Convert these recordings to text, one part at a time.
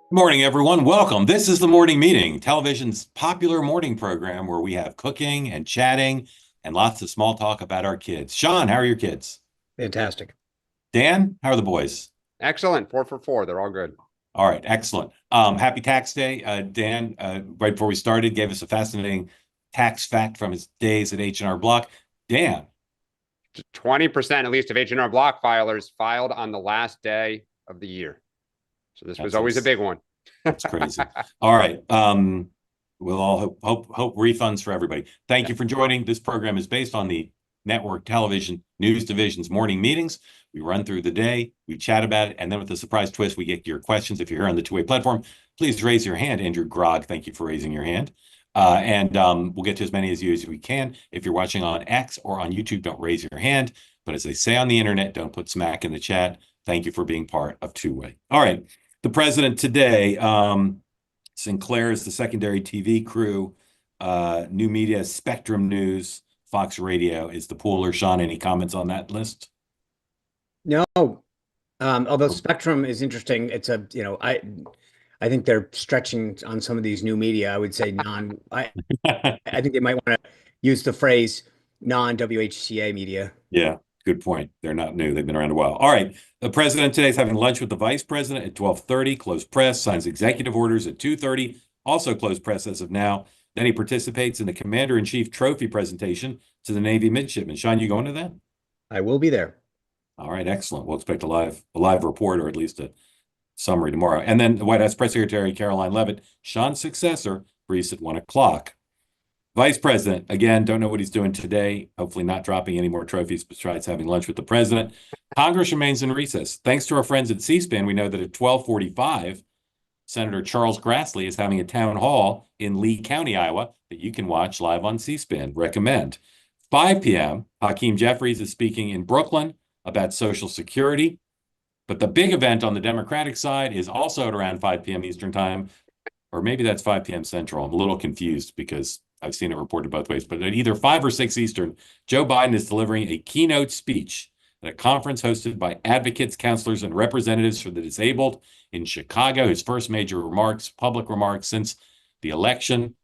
Good morning, everyone. Welcome. This is the Morning Meeting, television's popular morning program where we have cooking and chatting and lots of small talk about our kids. Sean, how are your kids? Fantastic. Dan, how are the boys? Excellent. 4 for 4. They're all good. All right, excellent. Happy tax day. Dan, right before we started, gave us a fascinating tax fact from his days at H&R Block. Dan, 20% at least of H&R Block filers filed on the last day of the year. So this was that's always a big one. that's crazy. All right. We'll all hope refunds for everybody. Thank you for joining. This program is based on the network television news division's morning meetings. We run through the day, we chat about it, and then with the surprise twist, we get your questions. If you're here on the two-way platform, please raise your hand. Andrew Grog, thank you for raising your hand. And we'll get to as many of you as we can. If you're watching on X or on YouTube, don't raise your hand. But as they say on the internet, don't put smack in the chat. Thank you for being part of Two-Way. All right. The president today, Sinclair is the secondary TV crew. New media, Spectrum News, Fox Radio is the pooler. Sean, any comments on that list? No, although Spectrum is interesting, it's I think they're stretching on some of these new media. I would say I think they might want to use the phrase non-WHCA media. Yeah, good point. They're not new. They've been around a while. All right. The president today is having lunch with the vice president at 12:30, closed press, signs executive orders at 2:30, also closed press as of now. Then he participates in the commander-in-chief trophy presentation to the Navy midshipmen. Sean, you going to that? I will be there. All right, excellent. We'll expect a live report or at least a summary tomorrow. And then the White House Press Secretary Caroline Leavitt, Sean's successor, briefs at 1 o'clock. Vice President, again, don't know what he's doing today. Hopefully not dropping any more trophies besides having lunch with the president. Congress remains in recess. Thanks to our friends at C-SPAN, we know that at 12:45, Senator Charles Grassley is having a town hall in Lee County, Iowa, that you can watch live on C-SPAN. Recommend. 5 p.m., Hakeem Jeffries is speaking in Brooklyn about Social Security. But the big event on the Democratic side is also at around 5 p.m. Eastern Time, or maybe that's 5 p.m. Central. I'm a little confused because I've seen it reported both ways. But at either 5 or 6 Eastern, Joe Biden is delivering a keynote speech at a conference hosted by advocates, counselors, and representatives for the disabled in Chicago. His first major public remarks since the election.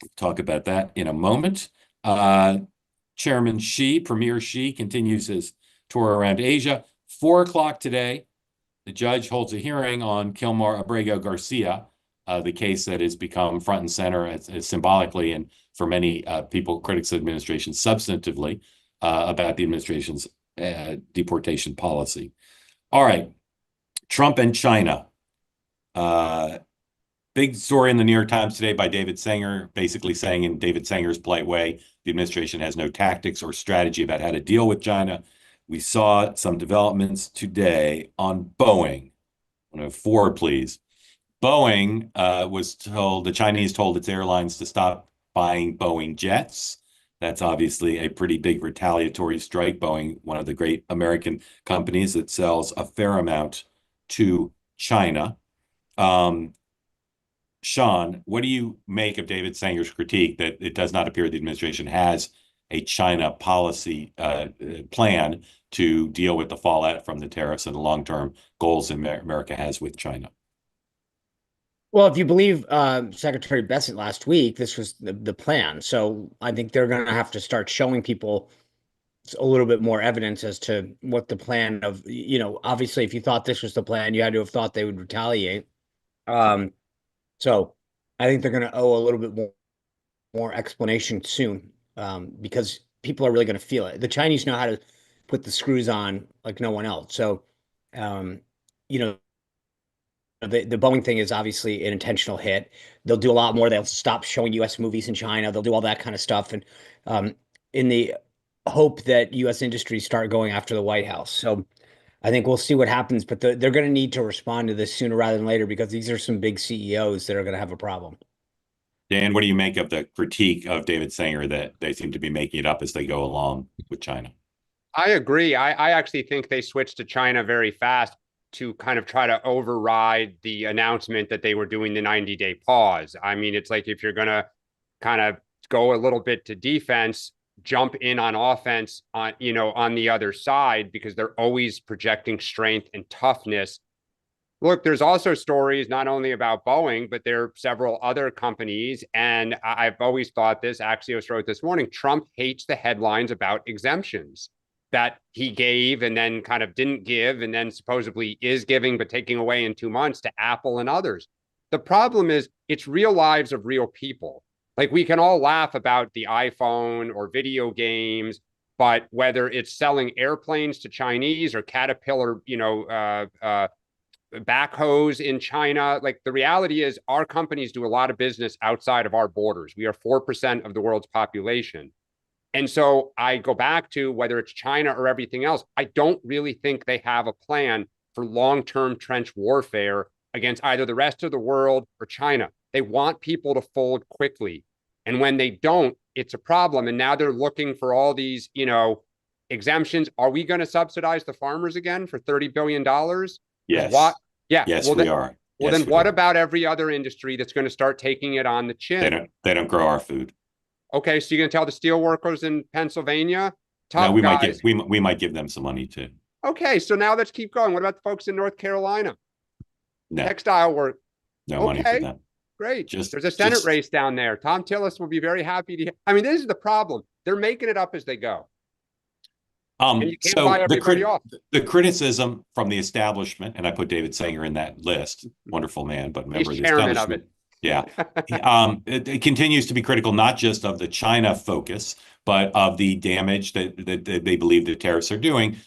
We'll talk about that in a moment. Chairman Xi, Premier Xi, continues his tour around Asia. 4 o'clock today, the judge holds a hearing on Kilmar Abrego Garcia, the case that has become front and center as symbolically and for many people, critics of the administration, substantively about the administration's deportation policy. All right, Trump and China. Big story in the New York Times today by David Sanger, basically saying in David Sanger's polite way, the administration has no tactics or strategy about how to deal with China. We saw some developments today on Boeing. Forward, please. Boeing the Chinese told its airlines to stop buying Boeing jets. That's obviously a pretty big retaliatory strike. Boeing, one of the great American companies that sells a fair amount to China. Sean, what do you make of David Sanger's critique that it does not appear the administration has a China policy plan to deal with the fallout from the tariffs and the long-term goals America has with China? Well, if you believe Secretary Bessent last week, this was the plan. So I think they're going to have to start showing people a little bit more evidence as to what the plan of, obviously, if you thought this was the plan, you had to have thought they would retaliate. So I think they're going to owe a little bit more explanation soon, because people are really going to feel it. The Chinese know how to put the screws on like no one else. So, you know, the Boeing thing is obviously an intentional hit. They'll do a lot more. They'll stop showing U.S. movies in China. They'll do all that kind of stuff, and in the hope that U.S. industries start going after the White House. So I think we'll see what happens, but they're going to need to respond to this sooner rather than later because these are some big CEOs that are going to have a problem. Dan, what do you make of the critique of David Sanger that they seem to be making it up as they go along with China? I agree. I actually think they switched to China very fast to kind of try to override the announcement that they were doing the 90-day pause. I mean, it's like if you're going to kind of go a little bit to defense, jump in on offense on the other side, because they're always projecting strength and toughness look, there's also stories not only about Boeing, but there are several other companies. And I've always thought this, Axios wrote this morning, Trump hates the headlines about exemptions that he gave and then kind of didn't give and then supposedly is giving but taking away in 2 months to Apple and others. The problem is it's real lives of real people. Like we can all laugh about the iPhone or video games, but whether it's selling airplanes to Chinese or Caterpillar, backhoes in China, like the reality is our companies do a lot of business outside of our borders. We are 4% of the world's population. And so I go back to whether it's China or everything else, I don't really think they have a plan for long-term trench warfare against either the rest of the world or China. They want people to fold quickly. And when they don't, it's a problem. And now they're looking for all these, exemptions. Are we going to subsidize the farmers again for $30 billion? Yes. What? Yeah. Yes, well, we are. Well, yes, then what about every other industry that's going to start taking it on the chin? They don't grow our food. Okay, so you're going to tell the steel workers in Pennsylvania, tough No, we guys. we might give them some money too. Okay, so now let's keep going. What about the folks in North Carolina? No, Textile work. no money for them. Great. There's a Senate race down there. Tom Tillis will be very happy to. I mean, this is the problem. They're making it up as they go. And you can't buy everybody off. The criticism from the establishment, and I put David Sanger in that list. Wonderful man, but member of the establishment. Yeah. It continues to be critical, not just of the China focus, but of the damage that they believe the tariffs are doing.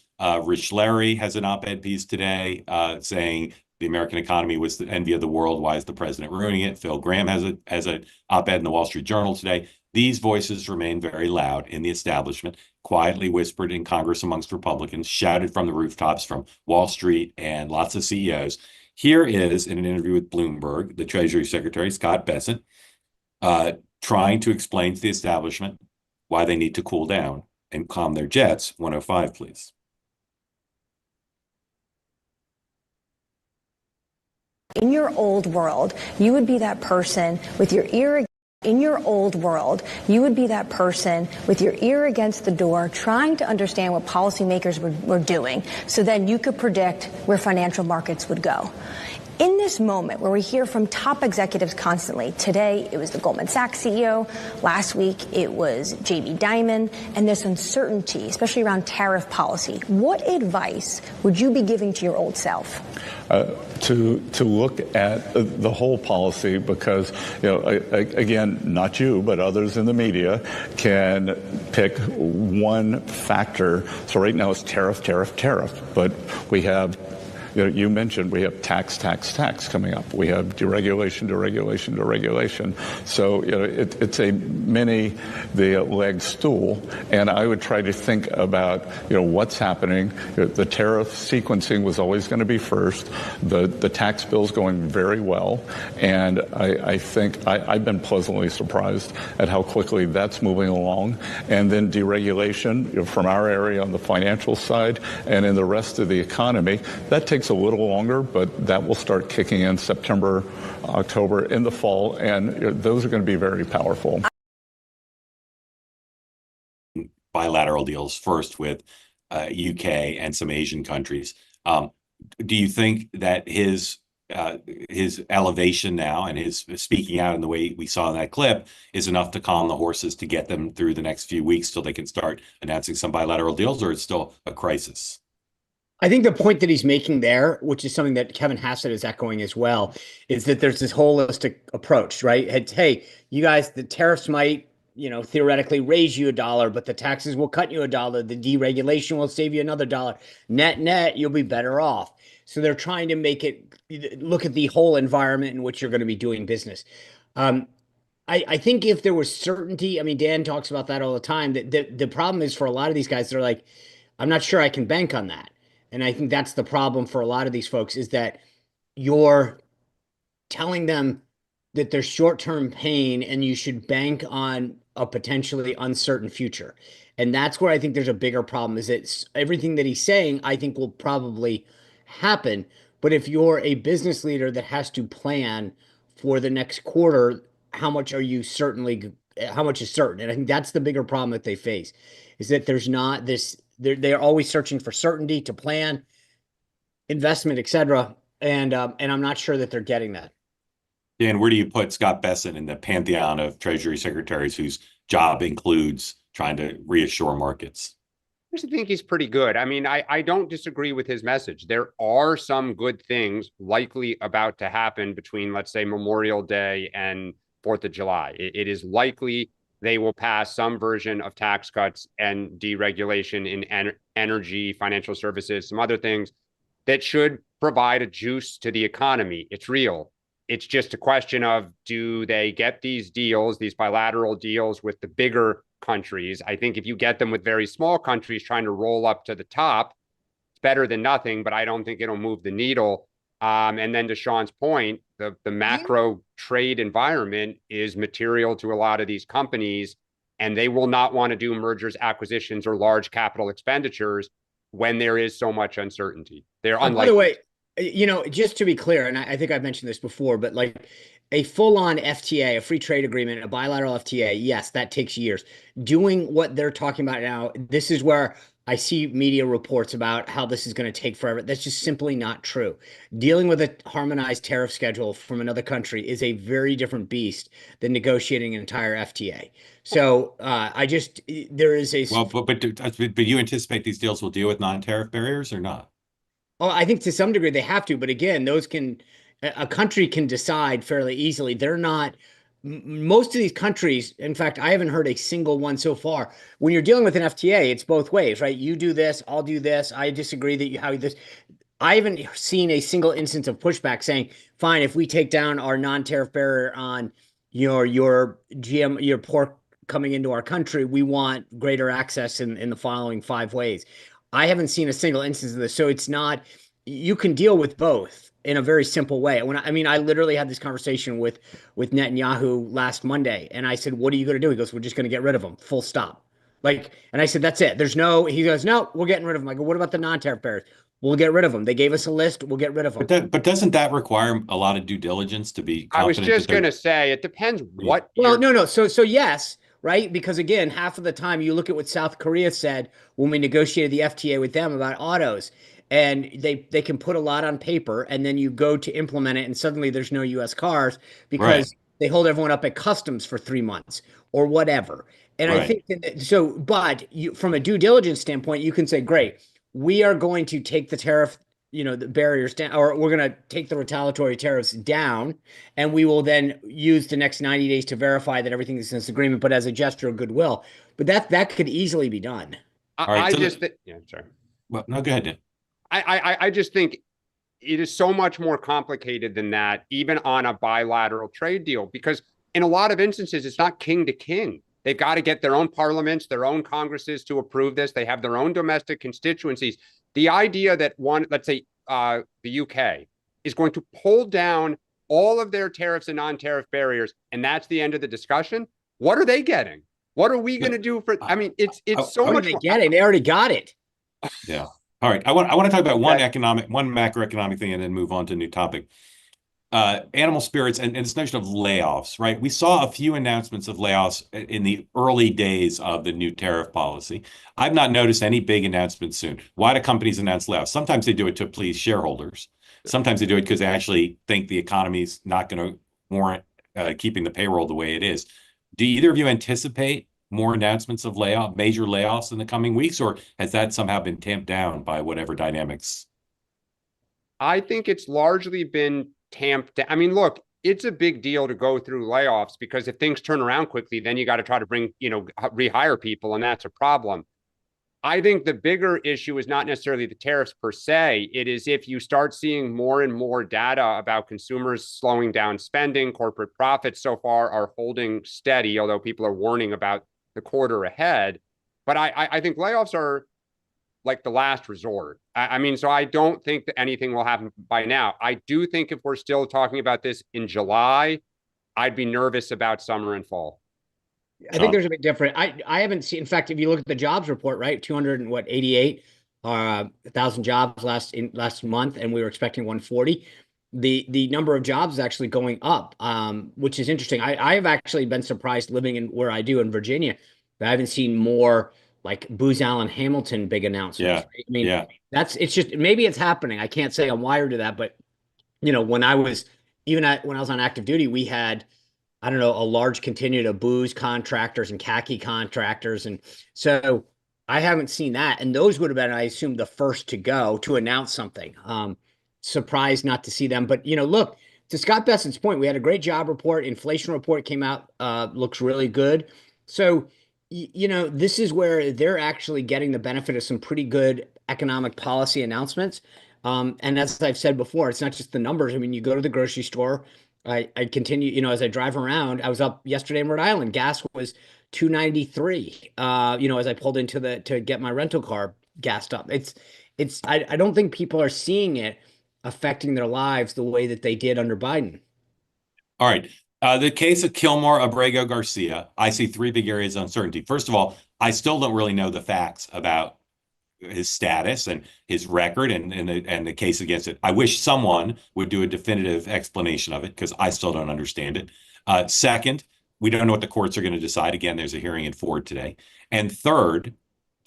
Rich Larry has an op-ed piece today saying the American economy was the envy of the world. Why is the president ruining it? Phil Graham has an op-ed in the Wall Street Journal today. These voices remain very loud in the establishment, quietly whispered in Congress amongst Republicans, shouted from the rooftops from Wall Street and lots of CEOs. Here is, in an interview with Bloomberg, the Treasury Secretary, Scott Bessent, trying to explain to the establishment why they need to cool down and calm their jets. 105, please. In your old world, you would be that person with your ear. In your old world, you would be that person with your ear against the door trying to understand what policymakers were doing so then you could predict where financial markets would go. In this moment where we hear from top executives constantly, today it was the Goldman Sachs CEO, last week it was JB Diamond, and this uncertainty, especially around tariff policy, what advice would you be giving to your old self? To look at the whole policy because, again, not you, but others in the media can pick one factor. So right now it's tariff, but we have you mentioned we have tax coming up. We have deregulation. So it's a the leg stool, and I would try to think about what's happening. The tariff sequencing was always going to be first. The tax bill's going very well, and I think I've been pleasantly surprised at how quickly that's moving along. And then deregulation from our area on the financial side and in the rest of the economy, that takes a little longer, but that will start kicking in September, October, in the fall, and those are going to be very powerful. Bilateral deals first with UK and some Asian countries. Do you think that his elevation now and his speaking out in the way we saw in that clip is enough to calm the horses to get them through the next few weeks till they can start announcing some bilateral deals, or it's still a crisis? I think the point that he's making there, which is something that Kevin Hassett is echoing as well, is that there's this holistic approach, right? Hey, you guys, the tariffs might, theoretically raise you $1, but the taxes will cut you $1. The deregulation will save you another $1. Net, you'll be better off. So they're trying to make it look at the whole environment in which you're going to be doing business. I think if there was certainty, Dan talks about that all the time, that the problem is for a lot of these guys, they're like, I'm not sure I can bank on that. And I think that's the problem for a lot of these folks, is that you're telling them that there's short-term pain and you should bank on a potentially uncertain future. And that's where I think there's a bigger problem, is that everything that he's saying, I think, will probably happen. But if you're a business leader that has to plan for the next quarter, how much is certain? And I think that's the bigger problem that they face, is that there's not this. They're always searching for certainty to plan, investment, etc. and I'm not sure that they're getting that. Dan, where do you put Scott Bessent in the pantheon of Treasury secretaries whose job includes trying to reassure markets? I actually think he's pretty good. I mean, I don't disagree with his message. There are some good things likely about to happen between, let's say, Memorial Day and 4th of July. It is likely they will pass some version of tax cuts and deregulation in energy, financial services, some other things that should provide a juice to the economy. It's real. It's just a question of, do they get these deals, these bilateral deals with the bigger countries? I think if you get them with very small countries trying to roll up to the top, it's better than nothing, but I don't think it'll move the needle. And then to Sean's point, the macro trade environment is material to a lot of these companies, and they will not want to do mergers, acquisitions, or large capital expenditures when there is so much uncertainty. They're unlikely. By the way, just to be clear, and I think I've mentioned this before, but like a full-on FTA, a free trade agreement, a bilateral FTA, yes, that takes years. Doing what they're talking about now, this is where I see media reports about how this is going to take forever. That's just simply not true. Dealing with a harmonized tariff schedule from another country is a very different beast than negotiating an entire FTA. So there is a... Well, but you anticipate these deals will deal with non-tariff barriers or not? Oh, I think to some degree they have to, but again, a country can decide fairly easily. They're not, most of these countries, in fact, I haven't heard a single one so far. When you're dealing with an FTA, it's both ways, right? You do this, I'll do this. I disagree that how this. I haven't seen a single instance of pushback saying, fine, if we take down our non-tariff barrier on your pork coming into our country, we want greater access in the following 5 ways. I haven't seen a single instance of this. So it's not, you can deal with both in a very simple way. I literally had this conversation with Netanyahu last Monday, and I said, what are you going to do? He goes, we're just going to get rid of them, full stop. And I said, that's it. He goes, no, we're getting rid of them. I go, what about the non-tariff barriers? We'll get rid of them. They gave us a list. We'll get rid of them. But doesn't that require a lot of due diligence to be confident? I was just going to say, it depends what. Well, no. So yes, right? Because again, half of the time you look at what South Korea said when we negotiated the FTA with them about autos, and they can put a lot on paper, and then you go to implement it, and suddenly there's no U.S. cars because they hold everyone up at customs for 3 months or whatever. And I think so. But from a due diligence standpoint, you can say, great, we are going to take the tariff, the barriers down, or we're going to take the retaliatory tariffs down, and we will then use the next 90 days to verify that everything is in this agreement, but as a gesture of goodwill. But that could easily be done. Sorry. Well, no, go ahead, Dan. I just think it is so much more complicated than that, even on a bilateral trade deal, because in a lot of instances, it's not king to king. They've got to get their own parliaments, their own congresses to approve this. They have their own domestic constituencies. The idea that let's say the UK is going to pull down all of their tariffs and non-tariff barriers, and that's the end of the discussion. What are they getting? What are we going to do for? I mean, it's so much. What are they getting? They already got it. Yeah. All right. I want to talk about one macroeconomic thing, and then move on to a new topic. Animal spirits and this notion of layoffs, right? We saw a few announcements of layoffs in the early days of the new tariff policy. I've not noticed any big announcements soon. Why do companies announce layoffs? Sometimes they do it to please shareholders. Sometimes they do it because they actually think the economy's not going to warrant keeping the payroll the way it is. Do either of you anticipate more announcements of major layoffs in the coming weeks, or has that somehow been tamped down by whatever dynamics? I think it's largely been tamped down. I mean, look, it's a big deal to go through layoffs, because if things turn around quickly, then you got to try to rehire people, and that's a problem. I think the bigger issue is not necessarily the tariffs per se. It is if you start seeing more and more data about consumers slowing down spending, corporate profits so far are holding steady, although people are warning about the quarter ahead. But I think layoffs are like the last resort. So I don't think that anything will happen by now. I do think if we're still talking about this in July, I'd be nervous about summer and fall. I think there's a bit different. I haven't seen, in fact, if you look at the jobs report, right, 288,000 jobs last month, and we were expecting 140. The number of jobs is actually going up, which is interesting. I have actually been surprised living in where I do in Virginia, that I haven't seen more like Booz Allen Hamilton big announcements. Yeah. Right? It's just, maybe it's happening. I can't say I'm wired to that, but when I was when I was on active duty, we had, I don't know, a large contingent of booze contractors and khaki contractors. And so I haven't seen that. And those would have been, I assume, the first to go to announce something. Surprised not to see them. But, look, to Scott Bessett's point, we had a great job report. Inflation report came out, looks really good. So, this is where they're actually getting the benefit of some pretty good economic policy announcements. And as I've said before, it's not just the numbers. I mean, you go to the grocery store, I continue, as I drive around. I was up yesterday in Rhode Island. Gas was $2.93. As I pulled into to get my rental car gassed up. I don't think people are seeing it affecting their lives the way that they did under Biden. All right. The case of Kilmar Abrego Garcia, I see three big areas of uncertainty. First of all, I still don't really know the facts about his status and his record and the case against it. I wish someone would do a definitive explanation of it because I still don't understand it. Second, we don't know what the courts are going to decide. Again, there's a hearing in Ford today. And third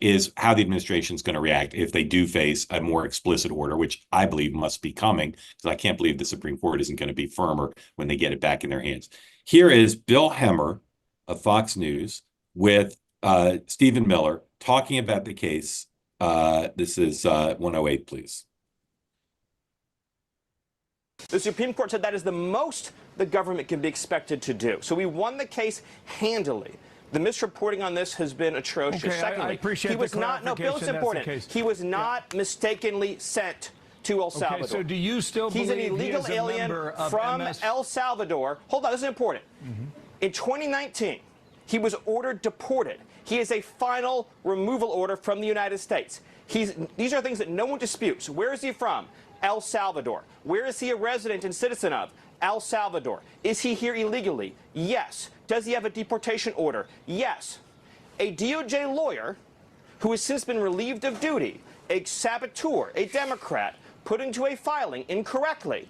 is how the administration is going to react if they do face a more explicit order, which I believe must be coming, because I can't believe the Supreme Court isn't going to be firmer when they get it back in their hands. Here is Bill Hemmer of Fox News with Stephen Miller talking about the case. This is 108, please. The Supreme Court said that is the most the government can be expected to do. So we won the case handily. The misreporting on this has been atrocious. Okay, Secondly, I appreciate he was the not, no, Bill, it's important. He was not mistakenly sent to El Salvador. Okay, so do you still He's an believe illegal he is a alien member of from MS? El Salvador. Hold on, this is important. In 2019, he was ordered deported. He has a final removal order from the United States. These are things that no one disputes. Where is he from? El Salvador. Where is he a resident and citizen of? El Salvador. Is he here illegally? Yes. Does he have a deportation order? Yes. A DOJ lawyer who has since been relieved of duty, a saboteur, a Democrat, put into a filing incorrectly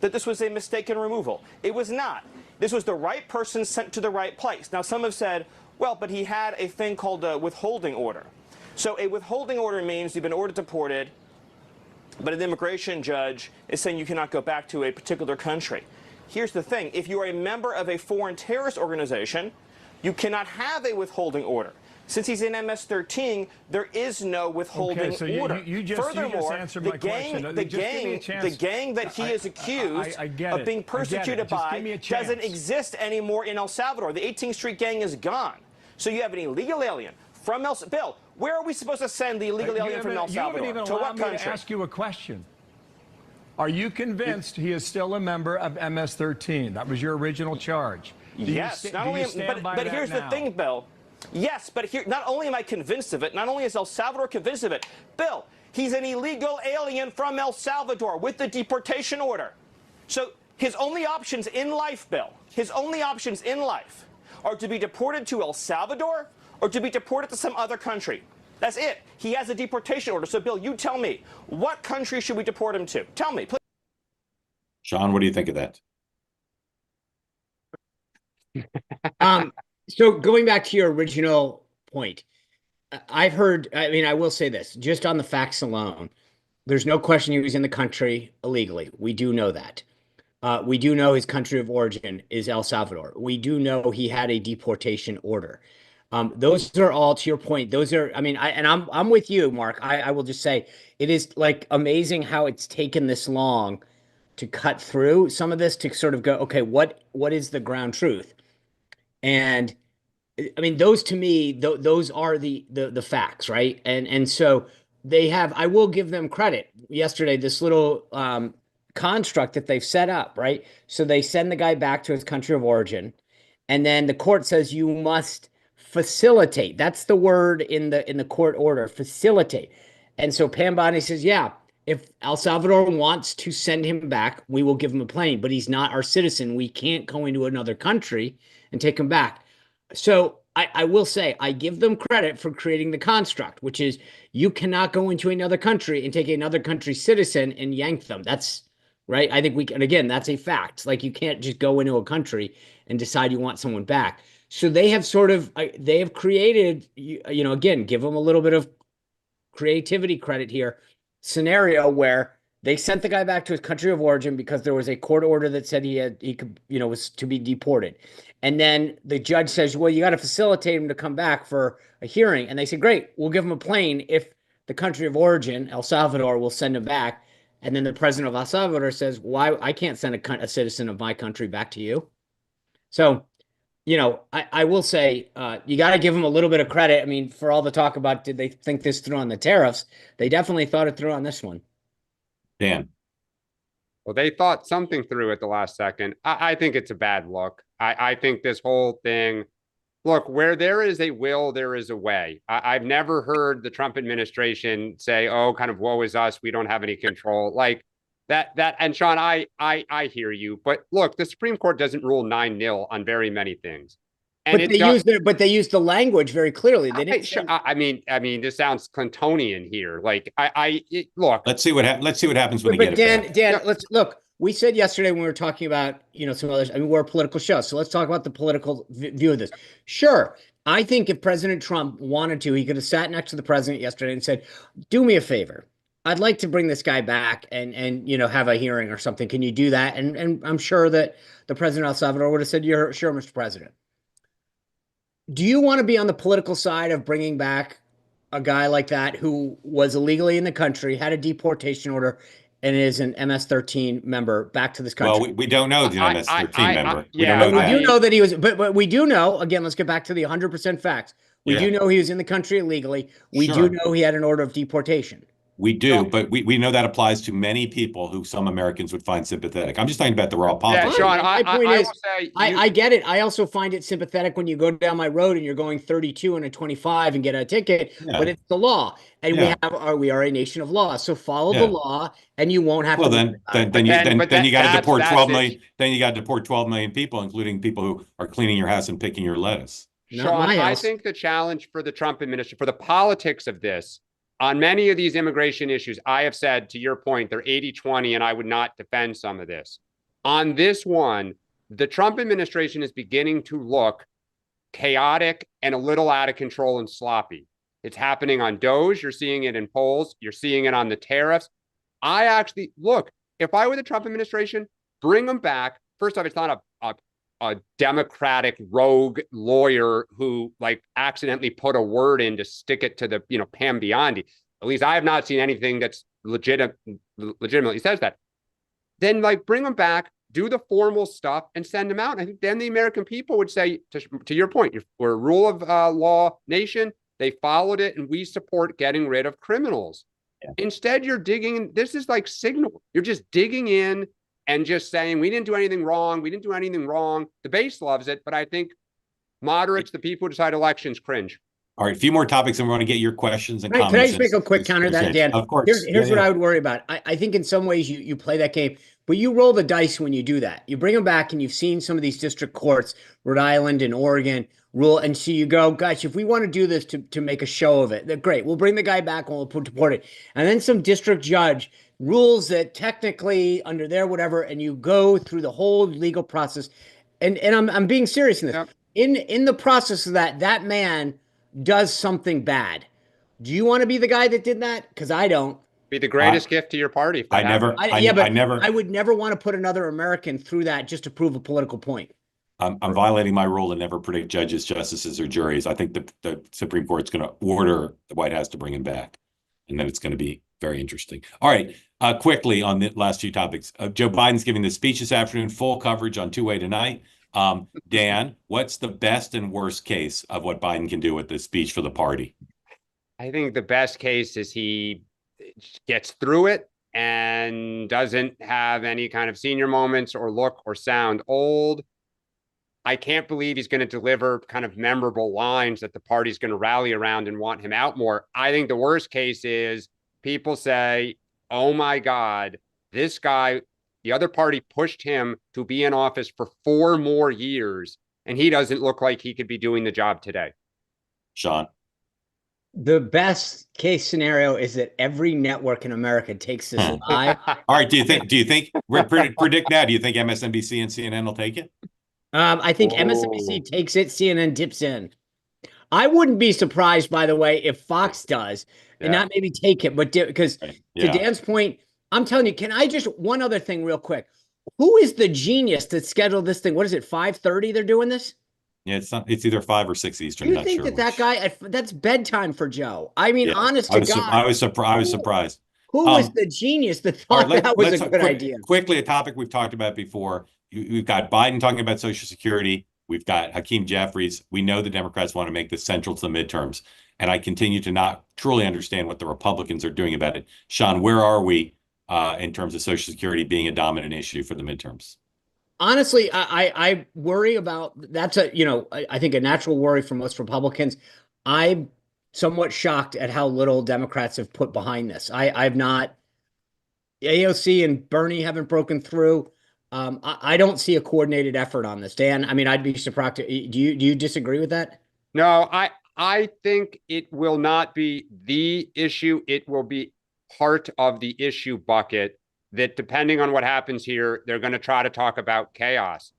that this was a mistaken removal. It was not. This was the right person sent to the right place. Now, some have said, well, but he had a thing called a withholding order. So a withholding order means you've been ordered deported, but an immigration judge is saying you cannot go back to a particular country. Here's the thing. If you are a member of a foreign terrorist organization, you cannot have a withholding order. Since he's in MS-13, there is no withholding order. Furthermore, the gang that he is accused of being persecuted by doesn't exist anymore in El Salvador. The 18th Street gang is gone. So you have an illegal alien from El Salvador. Bill, where are we supposed to send the illegal alien from El Salvador? You haven't even to what allowed me country? to ask you a question. Are you convinced he is still a member of MS-13? That was your original charge. Yes. Not only, but here's the thing, Bill. Yes, but here, not only am I convinced of it, not only is El Salvador convinced of it, Bill, he's an illegal alien from El Salvador with the deportation order. So his only options in life, Bill, his only options in life are to be deported to El Salvador or to be deported to some other country. That's it. He has a deportation order. So, Bill, you tell me, what country should we deport him to? Tell me, please. Sean, what do you think of that? So going back to your original point, I've heard, I mean, I will say this, just on the facts alone, there's no question he was in the country illegally. We do know that. We do know his country of origin is El Salvador. We do know he had a deportation order. Those are all, to your point, those are, I mean, I'm with you, Mark. I will just say it is like amazing how it's taken this long to cut through some of this to sort of go, okay, what is the ground truth? And I mean, those to me, those are the facts, right? And so they have, I will give them credit. Yesterday, this little construct that they've set up, right? So they send the guy back to his country of origin, and then the court says you must facilitate. That's the word in the court order, facilitate. And so Pam Bondi says, yeah, if El Salvador wants to send him back, we will give him a plane, but he's not our citizen. We can't go into another country and take him back. So I will say, I give them credit for creating the construct, which is you cannot go into another country and take another country's citizen and yank them. That's right. I think we can, again, that's a fact. Like you can't just go into a country and decide you want someone back. So they have sort of, they have created, you know, again, give them a little bit of creativity credit here, scenario where They sent the guy back to his country of origin because there was a court order that said he could, was to be deported. And then the judge says, well, you got to facilitate him to come back for a hearing. And they said, great, we'll give him a plane if the country of origin, El Salvador, will send him back. And then the president of El Salvador says, why I can't send a citizen of my country back to you. So, I will say you got to give them a little bit of credit. I mean, for all the talk about did they think this through on the tariffs, they definitely thought it through on this one. Dan. Well, they thought something through at the last second. I think it's a bad look. I think this whole thing, look, where there is a will, there is a way. I've never heard the Trump administration say, oh, kind of woe is us, we don't have any control. Like that, and Sean, I hear you. But look, the Supreme Court doesn't rule 9-0 on very many things. And but they used the language very clearly. They didn't. I mean, this sounds Clintonian here. Like, look. Let's see what happens when they get it back. Dan, let's look. We said yesterday when we were talking about some others. I mean, we're a political show, so let's talk about the political view of this. Sure, I think if President Trump wanted to, he could have sat next to the president yesterday and said, "Do me a favor. I'd like to bring this guy back and have a hearing or something. Can you do that?" And I'm sure that the president of El Salvador would have said, "You're sure, Mr. President." Do you want to be on the political side of bringing back a guy like that who was illegally in the country, had a deportation order, and is an MS-13 member back to this country? Well, we don't know the MS-13 member. We do know that he was, but we do know, again, let's get back to the 100% facts. We do know he was in the country illegally. We do know he had an order of deportation. We do, but we know that applies to many people who some Americans would find sympathetic. I'm just talking about the raw politics. Yeah, Sean, I get it. I also find it sympathetic when you go down my road and you're going 32 and a 25 and get a ticket, but it's the law. And we are a nation of law. So follow the law and you won't have to. Well, then you got to deport 12 million. Then you got to deport 12 million people, including people who are cleaning your house and picking your lettuce. Sean, I think the challenge for the Trump administration, for the politics of this, on many of these immigration issues, I have said, to your point, they're 80-20, and I would not defend some of this. On this one, the Trump administration is beginning to look chaotic and a little out of control and sloppy. It's happening on DOGE. You're seeing it in polls. You're seeing it on the tariffs. I actually, look, if I were the Trump administration, bring them back. First off, it's not a Democratic rogue lawyer who accidentally put a word in to stick it to the, Pam Biondi. At least I have not seen anything that's legitimately says that. Then bring them back, do the formal stuff and send them out. And I think then the American people would say, to your point, we're a rule of law nation. They followed it and we support getting rid of criminals. Yeah. Instead, you're digging. This is like signal. You're just digging in and just saying, we didn't do anything wrong. We didn't do anything wrong. The base loves it, but I think moderates, the people who decide elections, cringe. All right, a few more topics, and we want to get your questions and comments. Can I just make a quick counter to that, Dan? Of course. Here's what I would worry about. I think in some ways you play that game, but you roll the dice when you do that. You bring them back, and you've seen some of these district courts, Rhode Island and Oregon, rule, and so you go, gosh, if we want to do this to make a show of it, then great. We'll bring the guy back and we'll deport it. And then some district judge rules that technically under their whatever, and you go through the whole legal process. And I'm being serious in this. Yep. In the process of that man does something bad. Do you want to be the guy that did that? Because I don't. Be the greatest gift to your party. If I would never want to put another American through that just to prove a political point. I'm violating my rule to never predict judges, justices, or juries. I think the Supreme Court's going to order the White House to bring him back. And then it's going to be very interesting. All right. Quickly on the last few topics. Joe Biden's giving the speech this afternoon, full coverage on two-way tonight. Dan, what's the best and worst case of what Biden can do with this speech for the party? I think the best case is he gets through it and doesn't have any kind of senior moments or look or sound old. I can't believe he's going to deliver kind of memorable lines that the party's going to rally around and want him out more. I think the worst case is people say, oh my God, this guy, the other party pushed him to be in office for 4 more years, and he doesn't look like he could be doing the job today. Sean? The best case scenario is that every network in America takes this live. All right. Do you think predict now? Do you think MSNBC and CNN will take it? I think MSNBC takes it, CNN dips in. I wouldn't be surprised, by the way, if Fox does and not maybe take it, but because to Dan's point, I'm telling you, can I just, one other thing real quick. Who is the genius that scheduled this thing? What is it, 5:30 they're doing this? Yeah, it's either 5 or 6 Eastern. Do you Not think sure that which. guy, that's bedtime for Joe? I mean, Yeah, honest I to was God. I was surprised. Who was the genius that All thought right, that was a good idea? quickly a topic we've talked about before. We've got Biden talking about Social Security. We've got Hakeem Jeffries. We know the Democrats want to make this central to the midterms, and I continue to not truly understand what the Republicans are doing about it. Sean, where are we in terms of Social Security being a dominant issue for the midterms? Honestly, I worry about that's I think a natural worry for most Republicans. I'm somewhat shocked at how little Democrats have put behind this. I've not AOC and Bernie haven't broken through. I don't see a coordinated effort on this. Dan, I mean, I'd be surprised. Do you disagree with that? No, I think it will not be the issue. It will be part of the issue bucket that, depending on what happens here, they're going to try to talk about chaos.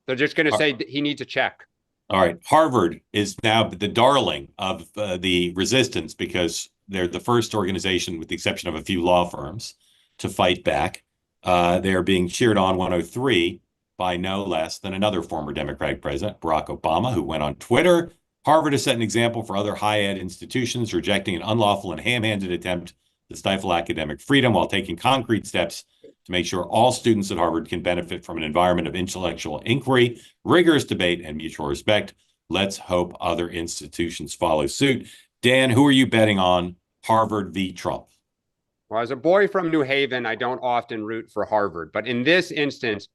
They're just going to say he needs a check. All right. Harvard is now the darling of the resistance because they're the first organization, with the exception of a few law firms, to fight back. They are being cheered on 103 by no less than another former Democratic president, Barack Obama, who went on Twitter. Harvard has set an example for other high ed institutions, rejecting an unlawful and ham-handed attempt to stifle academic freedom while taking concrete steps to make sure all students at Harvard can benefit from an environment of intellectual inquiry, rigorous debate, and mutual respect. Let's hope other institutions follow suit. Dan, who are you betting on, Harvard v. Trump? Well, as a boy from New Haven, I don't often root for Harvard, but in this instance,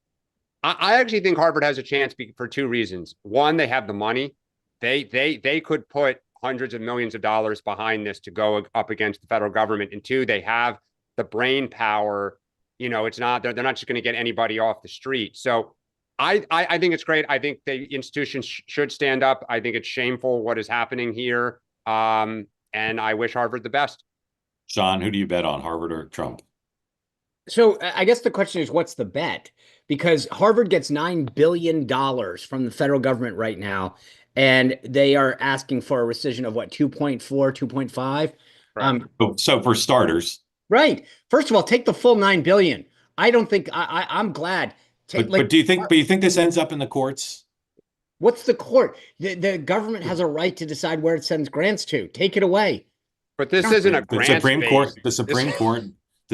I actually think Harvard has a chance for two reasons. One, they have the money. They could put hundreds of millions of dollars behind this to go up against the federal government. And two, they have the brain power. You know, it's not, they're not just going to get anybody off the street. So I think it's great. I think the institutions should stand up. I think it's shameful what is happening here. And I wish Harvard the best. Sean, who do you bet on, Harvard or Trump? So I guess the question is, what's the bet? Because Harvard gets $9 billion from the federal government right now, and they are asking for a rescission of what, 2.4, 2.5? Right. So for starters. Right. First of all, take the full $9 billion. I don't think I'm glad. But do you think this ends up in the courts? What's the court? The government has a right to decide where it sends grants to. Take it away. But this isn't a grant. The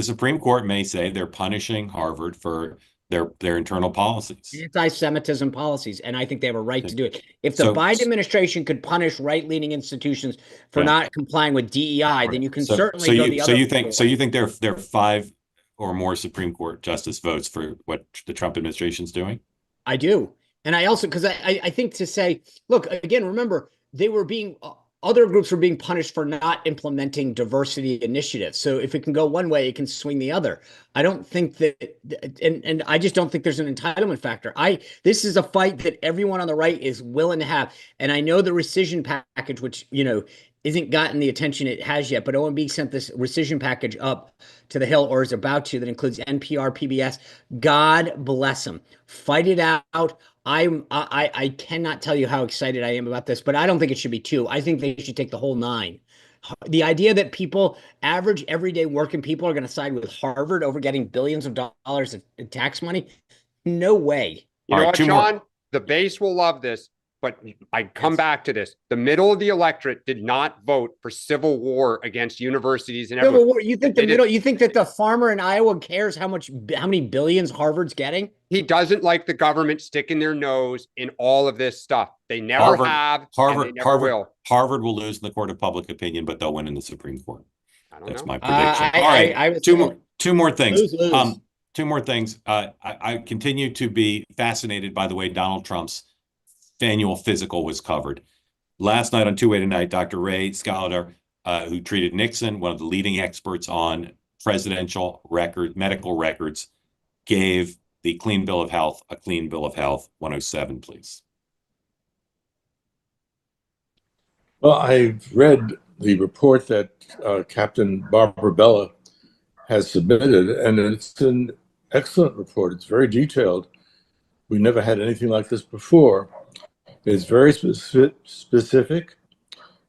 Supreme Court may say they're punishing Harvard for their internal policies, anti-Semitism policies, and I think they have a right to do it. If the Biden administration could punish right-leaning institutions for not complying with DEI, then you can certainly go the other way. So you think there are 5 or more Supreme Court justice votes for what the Trump administration is doing? I do. And I also, because I think to say, look, again, remember, they were being, other groups were being punished for not implementing diversity initiatives. So if it can go one way, it can swing the other. I don't think that, and I just don't think there's an entitlement factor. This is a fight that everyone on the right is willing to have. And I know the rescission package, which, isn't gotten the attention it has yet, but OMB sent this rescission package up to the Hill, or is about to, that includes NPR, PBS. God bless them. Fight it out. I cannot tell you how excited I am about this, but I don't think it should be 2. I think they should take the whole 9. The idea that average, everyday working people are going to side with Harvard over getting billions of dollars in tax money, no way. You know what, Sean? The base will love this. But I come back to this. The middle of the electorate did not vote for civil war against universities and everyone. You think you think that the farmer in Iowa cares how many billions Harvard's getting? He doesn't like the government sticking their nose in all of this stuff. They never have. Harvard will lose in the court of public opinion, but they'll win in the Supreme Court. That's my prediction. All right. Two more things. Lose. Two more things. I continue to be fascinated by the way Donald Trump's annual physical was covered. Last night on Two Way Tonight, Dr. Ray Scalidar, who treated Nixon, one of the leading experts on presidential medical records, gave the clean bill of health a clean bill of health. 107, please. Well, I've read the report that Captain Barbara Bella has submitted, and it's an excellent report. It's very detailed. We never had anything like this before. It's very specific.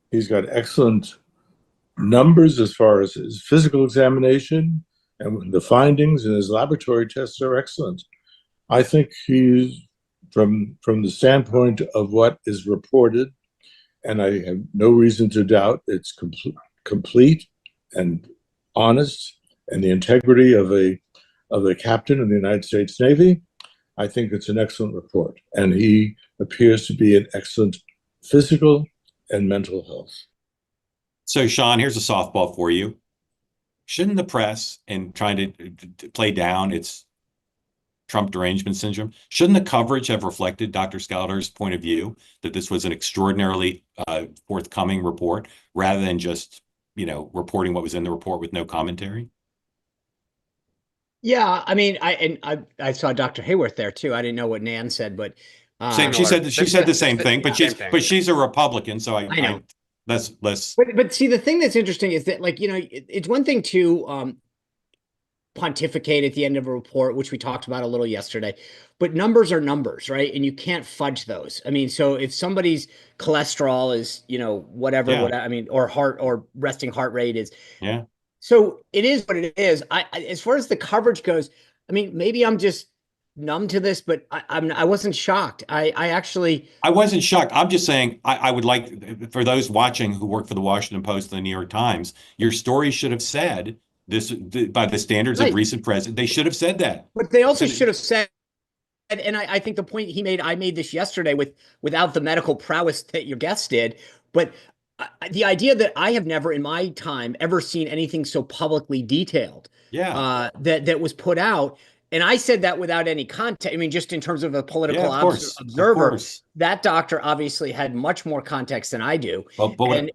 He's got excellent numbers as far as his physical examination, and the findings in his laboratory tests are excellent. I think he's from the standpoint of what is reported, and I have no reason to doubt it's complete and honest, and the integrity of a captain of the United States Navy. I think it's an excellent report, and he appears to be in excellent physical and mental health. So, Sean, here's a softball for you. Shouldn't the press, in trying to play down its Trump derangement syndrome, shouldn't the coverage have reflected Dr. Scalder's point of view that this was an extraordinarily forthcoming report, rather than just, reporting what was in the report with no commentary? Yeah, I mean, I saw Dr. Hayworth there too. I didn't know what Nan said, but She said the same thing, but she's a Republican, so I know. Let's. But see, the thing that's interesting is that, like, it's one thing to pontificate at the end of a report, which we talked about a little yesterday, but numbers are numbers, right? And you can't fudge those. I mean, so if somebody's cholesterol is, whatever, I mean, or heart or resting heart rate is, yeah. So it is what it is. I as far as the coverage goes, I mean, maybe I'm just numb to this, but I wasn't shocked. I wasn't shocked. I'm just saying I would like, for those watching who work for the Washington Post and the New York Times, your story should have said this by the standards of recent president. They should have said that. But they also should have said, and I think the point he made, I made this yesterday without the medical prowess that your guest did, but the idea that I have never in my time ever seen anything so publicly detailed, that was put out. And I said that without any context. I mean, just in terms of a political observer, that doctor obviously had much more context than I do. What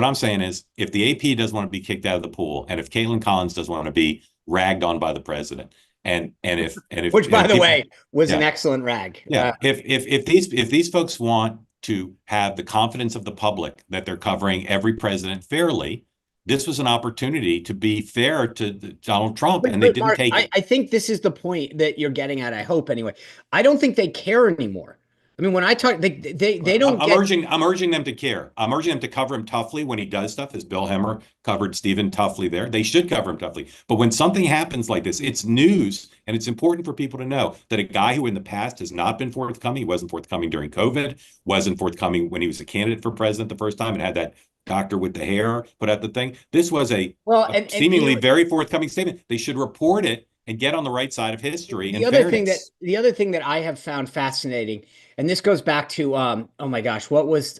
I'm saying is, if the AP doesn't want to be kicked out of the pool, and if Caitlin Collins doesn't want to be ragged on by the president, and if which, by the way, was an excellent rag. If these folks want to have the confidence of the public that they're covering every president fairly, this was an opportunity to be fair to Donald Trump, and they didn't Mark, take it. I think this is the point that you're getting at. I hope anyway. I don't think they care anymore. I mean, when I talk, they don't. I'm urging them to care. I'm urging them to cover him toughly when he does stuff, as Bill Hemmer covered Stephen toughly there. They should cover him toughly. But when something happens like this, it's news, and it's important for people to know that a guy who in the past has not been forthcoming, he wasn't forthcoming during COVID, wasn't forthcoming when he was a candidate for president the first time and had that doctor with the hair put out the thing. This was a seemingly very forthcoming statement. They should report it and get on the right side of history. The other thing that I have found fascinating, and this goes back to oh my gosh, what was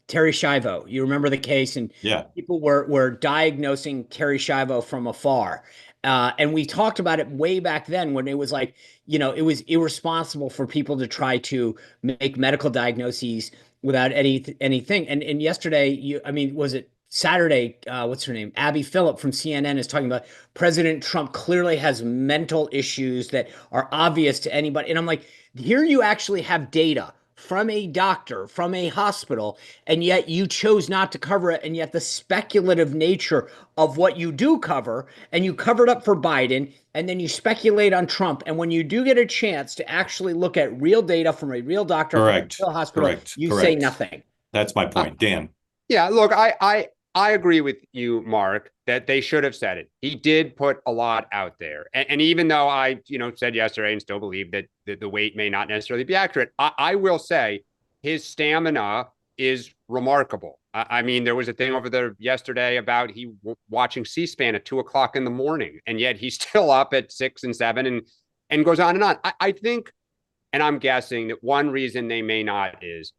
Terry Schiavo? You remember the case, and people were diagnosing Terry Schiavo from afar. And we talked about it way back then when it was like, it was irresponsible for people to try to make medical diagnoses without anything. And yesterday, was it Saturday? What's her name? Abby Phillip from CNN is talking about President Trump clearly has mental issues that are obvious to anybody. And I'm like, here you actually have data from a doctor, from a hospital, and yet you chose not to cover it. And yet the speculative nature of what you do cover, and you covered up for Biden, and then you speculate on Trump. And when you do get a chance to actually look at real data from a real doctor, from a real hospital, you say nothing. That's my point, Dan. Yeah, look, I agree with you, Mark, that they should have said it. He did put a lot out there. And even though I, said yesterday and still believe that the weight may not necessarily be accurate, I will say his stamina is remarkable. I mean, there was a thing over there yesterday about he watching C-SPAN at 2:00 in the morning, and yet he's still up at 6 and 7 and goes on and on. I think, and I'm guessing that one reason they may not is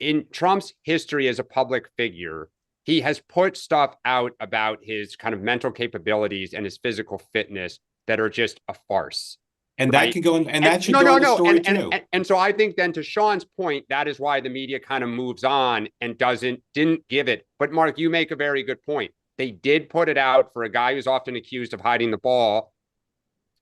in Trump's history as a public figure, he has put stuff out about his kind of mental capabilities and his physical fitness that are just a farce. And that can go in, and that should go in the story too. And so I think then, to Sean's point, that is why the media kind of moves on and didn't give it. But Mark, you make a very good point. They did put it out for a guy who's often accused of hiding the ball.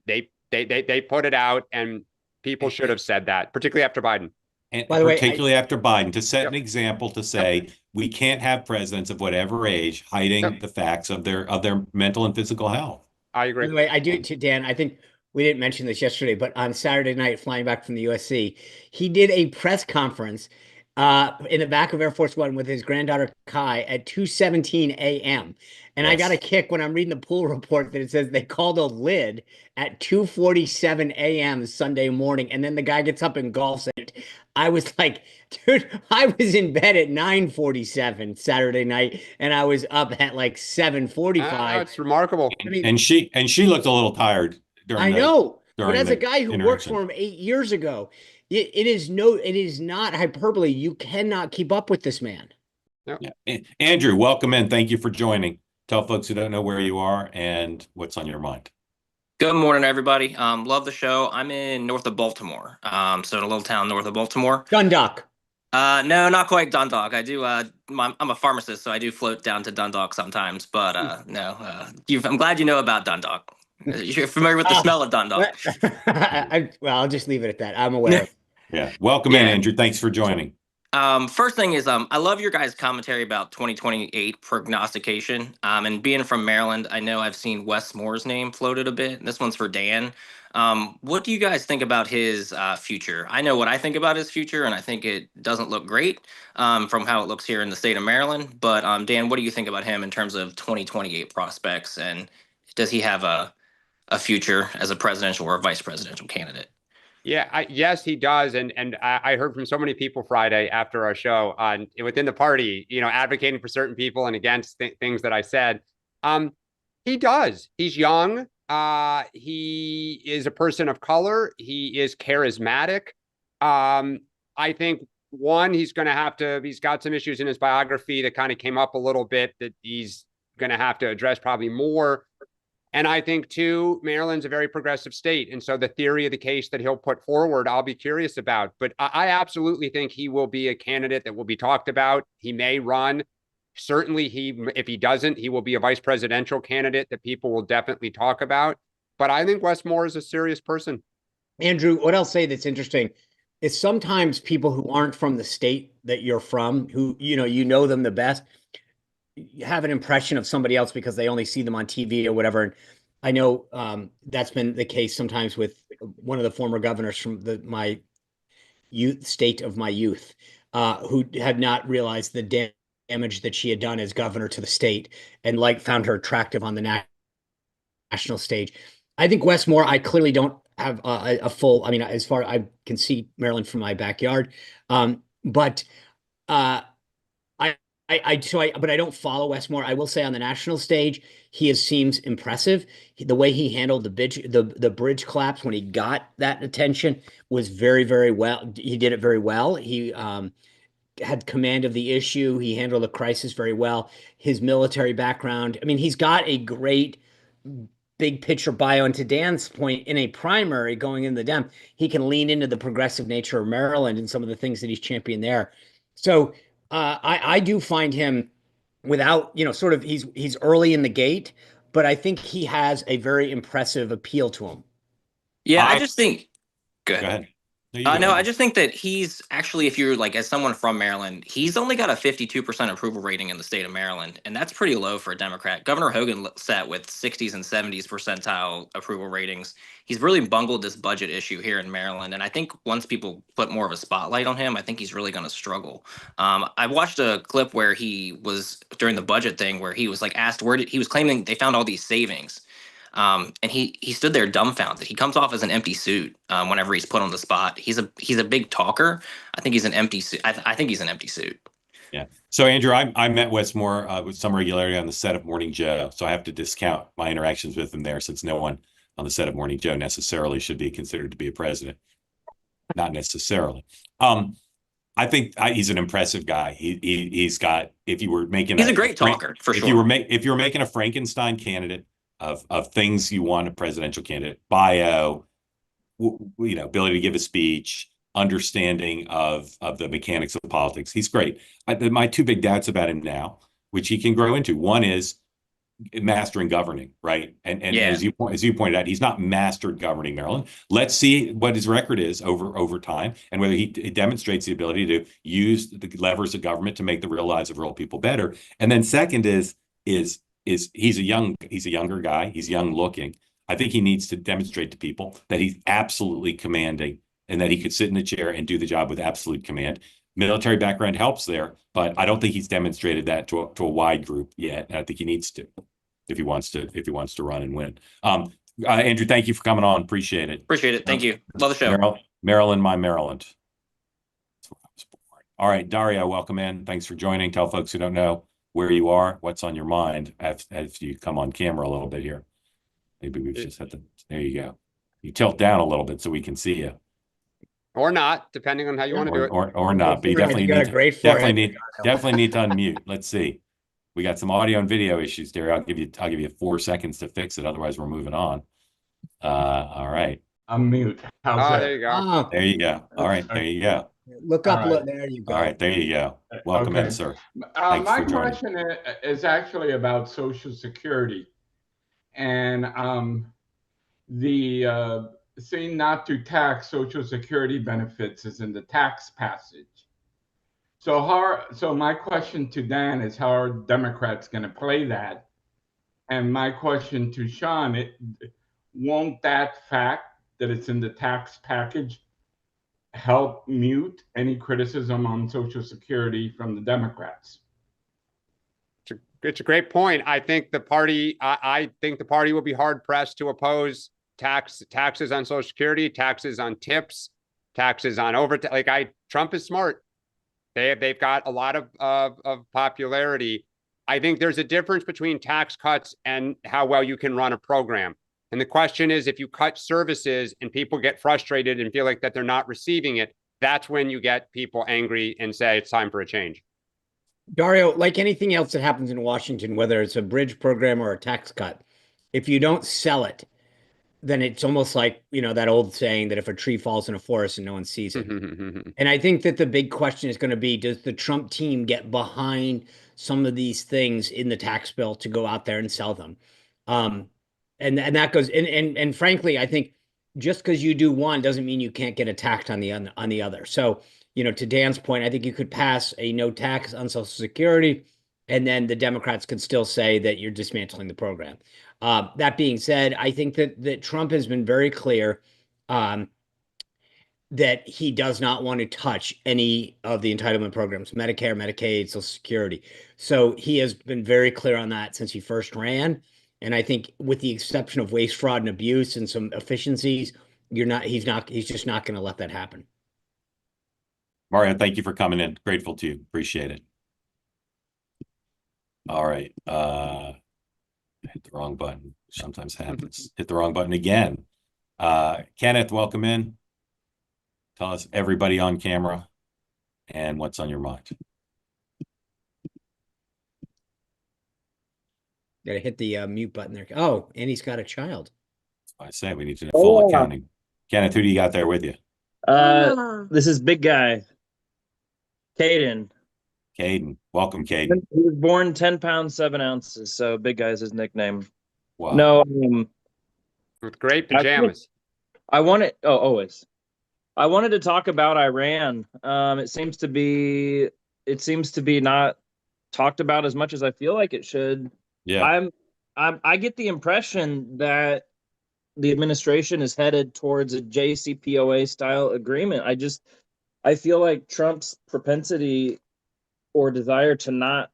They put it out, and people should have said that, particularly after Biden. And particularly after Biden, to set an example, to say we can't have presidents of whatever age hiding the facts of their mental and physical health. I agree. By the way, I do, Dan. I think we didn't mention this yesterday, but on Saturday night, flying back from the USC, he did a press conference, in the back of Air Force One with his granddaughter Kai at 2:17 a.m. And I got a Yes. kick when I'm reading the pool report that it says they called a lid at 2:47 a.m. Sunday morning, and then the guy gets up and golfs it. I was like, dude, I was in bed at 9:47 Saturday night, and I was up at like 7:45. It's remarkable. I mean, And she looked a little tired I during know, but during as a the guy who worked interaction. for him 8 years ago, it is not hyperbole. You cannot keep up with this man. Yeah. Andrew, welcome in. Thank you for joining. Tell folks who don't know where you are and what's on your mind. Good morning, everybody. Love the show. I'm in north of Baltimore, so in a little town north of Baltimore. Dundalk. No, not quite Dundalk. I do. I'm a pharmacist, so I do float down to Dundalk sometimes. But no, I'm glad you know about Dundalk. You're familiar with the smell of Dundalk. Well, I'll just leave it at that. I'm aware of it. Yeah. Welcome in, Yeah. Andrew. Thanks for joining. First thing is, I love your guys' commentary about 2028 prognostication. And being from Maryland, I know I've seen Wes Moore's name floated a bit. This one's for Dan. What do you guys think about his future? I know what I think about his future, and I think it doesn't look great from how it looks here in the state of Maryland. But Dan, what do you think about him in terms of 2028 prospects? And does he have a future as a presidential or a vice presidential candidate? Yeah, yes, he does. And I heard from so many people Friday after our show on within the party, advocating for certain people and against things that I said. He does. He's young. He is a person of color. He is charismatic. I think he's got some issues in his biography that kind of came up a little bit that he's going to have to address probably more. And I think, too, Maryland's a very progressive state. And so the theory of the case that he'll put forward, I'll be curious about. But I absolutely think he will be a candidate that will be talked about. He may run. Certainly, if he doesn't, he will be a vice presidential candidate that people will definitely talk about. But I think Wes Moore is a serious person. Andrew, what I'll say that's interesting is sometimes people who aren't from the state that you're from, who, you know them the best, have an impression of somebody else because they only see them on TV or whatever. And I know that's been the case sometimes with one of the former governors from my state of my youth, who had not realized the damage that she had done as governor to the state and found her attractive on the national stage. I think Wes Moore, I clearly don't have a full, as far I can see Maryland from my backyard. But I don't follow Wes Moore. I will say on the national stage, he seems impressive. The way he handled the bridge collapse when he got that attention was very, very well. He did it very well. He had command of the issue. He handled the crisis very well. His military background. He's got a great big picture bio. And to Dan's point, in a primary going in the Dem, he can lean into the progressive nature of Maryland and some of the things that he's championed there. So I do find him without, he's early in the gate, but I think he has a very impressive appeal to him. Yeah, I just think. Go ahead. No, I just think that he's actually, if you're as someone from Maryland, he's only got a 52% approval rating in the state of Maryland, and that's pretty low for a Democrat. Governor Hogan sat with 60s and 70s percentile approval ratings. He's really bungled this budget issue here in Maryland, and I think once people put more of a spotlight on him, I think he's really going to struggle. I watched a clip where he was during the budget thing where he was asked he was claiming they found all these savings. And he stood there dumbfounded. He comes off as an empty suit whenever he's put on the spot. He's a big talker. I think he's an empty suit. I think he's an empty suit. Yeah. So Andrew, I met Wes Moore with some regularity on the set of Morning Joe. So I have to discount my interactions with him there, since no one on the set of Morning Joe necessarily should be considered to be a president. Not necessarily. I think he's an impressive guy. He's got. If you were making, he's a great talker for sure. If you were making a Frankenstein candidate of things you want a presidential candidate: bio, ability to give a speech, understanding of the mechanics of politics. He's great. My two big doubts about him now, which he can grow into, one is mastering governing, right? And yeah. as you pointed out, he's not mastered governing Maryland. Let's see what his record is over time, and whether he demonstrates the ability to use the levers of government to make the real lives of real people better. And then second is he's a younger guy. He's young looking. I think he needs to demonstrate to people that he's absolutely commanding and that he could sit in a chair and do the job with absolute command. military background helps there, but I don't think he's demonstrated that to a wide group yet. And I think he needs to, if he wants to run and win. Andrew, thank you for coming on. Appreciate it. Appreciate it. Thank you. Love the show. Maryland, my Maryland. That's where I was born. All right, Daria, welcome in. Thanks for joining. Tell folks who don't know where you are, what's on your mind as you come on camera a little bit here. Maybe we've just had to, there you go. You tilt down a little bit so we can see you. Or not, depending on how you want to do it. Or not, but you definitely need to unmute. Let's see. We got some audio and video issues there. I'll give you 4 seconds to fix it. Otherwise, we're moving on. All right. I'm mute. How's that? There you go. There you go. All right. There you go. Look up. All right. There you go. All right. There you go. Welcome in, sir. Thanks My for joining. question is actually about Social Security and the saying not to tax Social Security benefits is in the tax passage. So my question to Dan is, how are Democrats going to play that? And my question to Sean, won't that fact that it's in the tax package help mute any criticism on Social Security from the Democrats? It's a great point. I think the party will be hard pressed to oppose taxes on Social Security, taxes on tips, taxes on overtime. Trump is smart. They've got a lot of popularity. I think there's a difference between tax cuts and how well you can run a program. And the question is, if you cut services and people get frustrated and feel like that they're not receiving it, that's when you get people angry and say it's time for a change. Dario, like anything else that happens in Washington, whether it's a bridge program or a tax cut, if you don't sell it, then it's almost like, that old saying that if a tree falls in a forest and no one sees it. And I think that the big question is going to be, does the Trump team get behind some of these things in the tax bill to go out there and sell them? And that goes, and frankly, I think just because you do one doesn't mean you can't get attacked on the other. So, to Dan's point, I think you could pass a no tax on Social Security, and then the Democrats could still say that you're dismantling the program. That being said, I think that Trump has been very clear that he does not want to touch any of the entitlement programs, Medicare, Medicaid, Social Security. So he has been very clear on that since he first ran. And I think with the exception of waste, fraud, and abuse and some efficiencies, he's just not going to let that happen. Mario, thank you for coming in. Grateful to you. Appreciate it. All right. Hit the wrong button. Sometimes happens. Hit the wrong button again. Kenneth, welcome in. Tell us everybody on camera and what's on your mind. Gotta hit the mute button there. Oh, and he's got a child. That's why I say we need to know full accounting. Kenneth, who do you got there with you? This is big guy, Caden. Caden. Welcome, Caden. He was born 10 pounds, 7 ounces. So big guy is his nickname. Wow. No, With great pajamas. always. I wanted to talk about Iran. It seems to be not talked about as much as I feel like it should. Yeah. I get the impression that the administration is headed towards a JCPOA style agreement. I feel like Trump's propensity or desire to not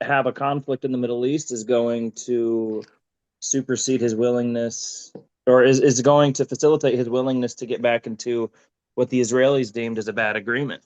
have a conflict in the Middle East is going to supersede his willingness, or is going to facilitate his willingness to get back into what the Israelis deemed as a bad agreement.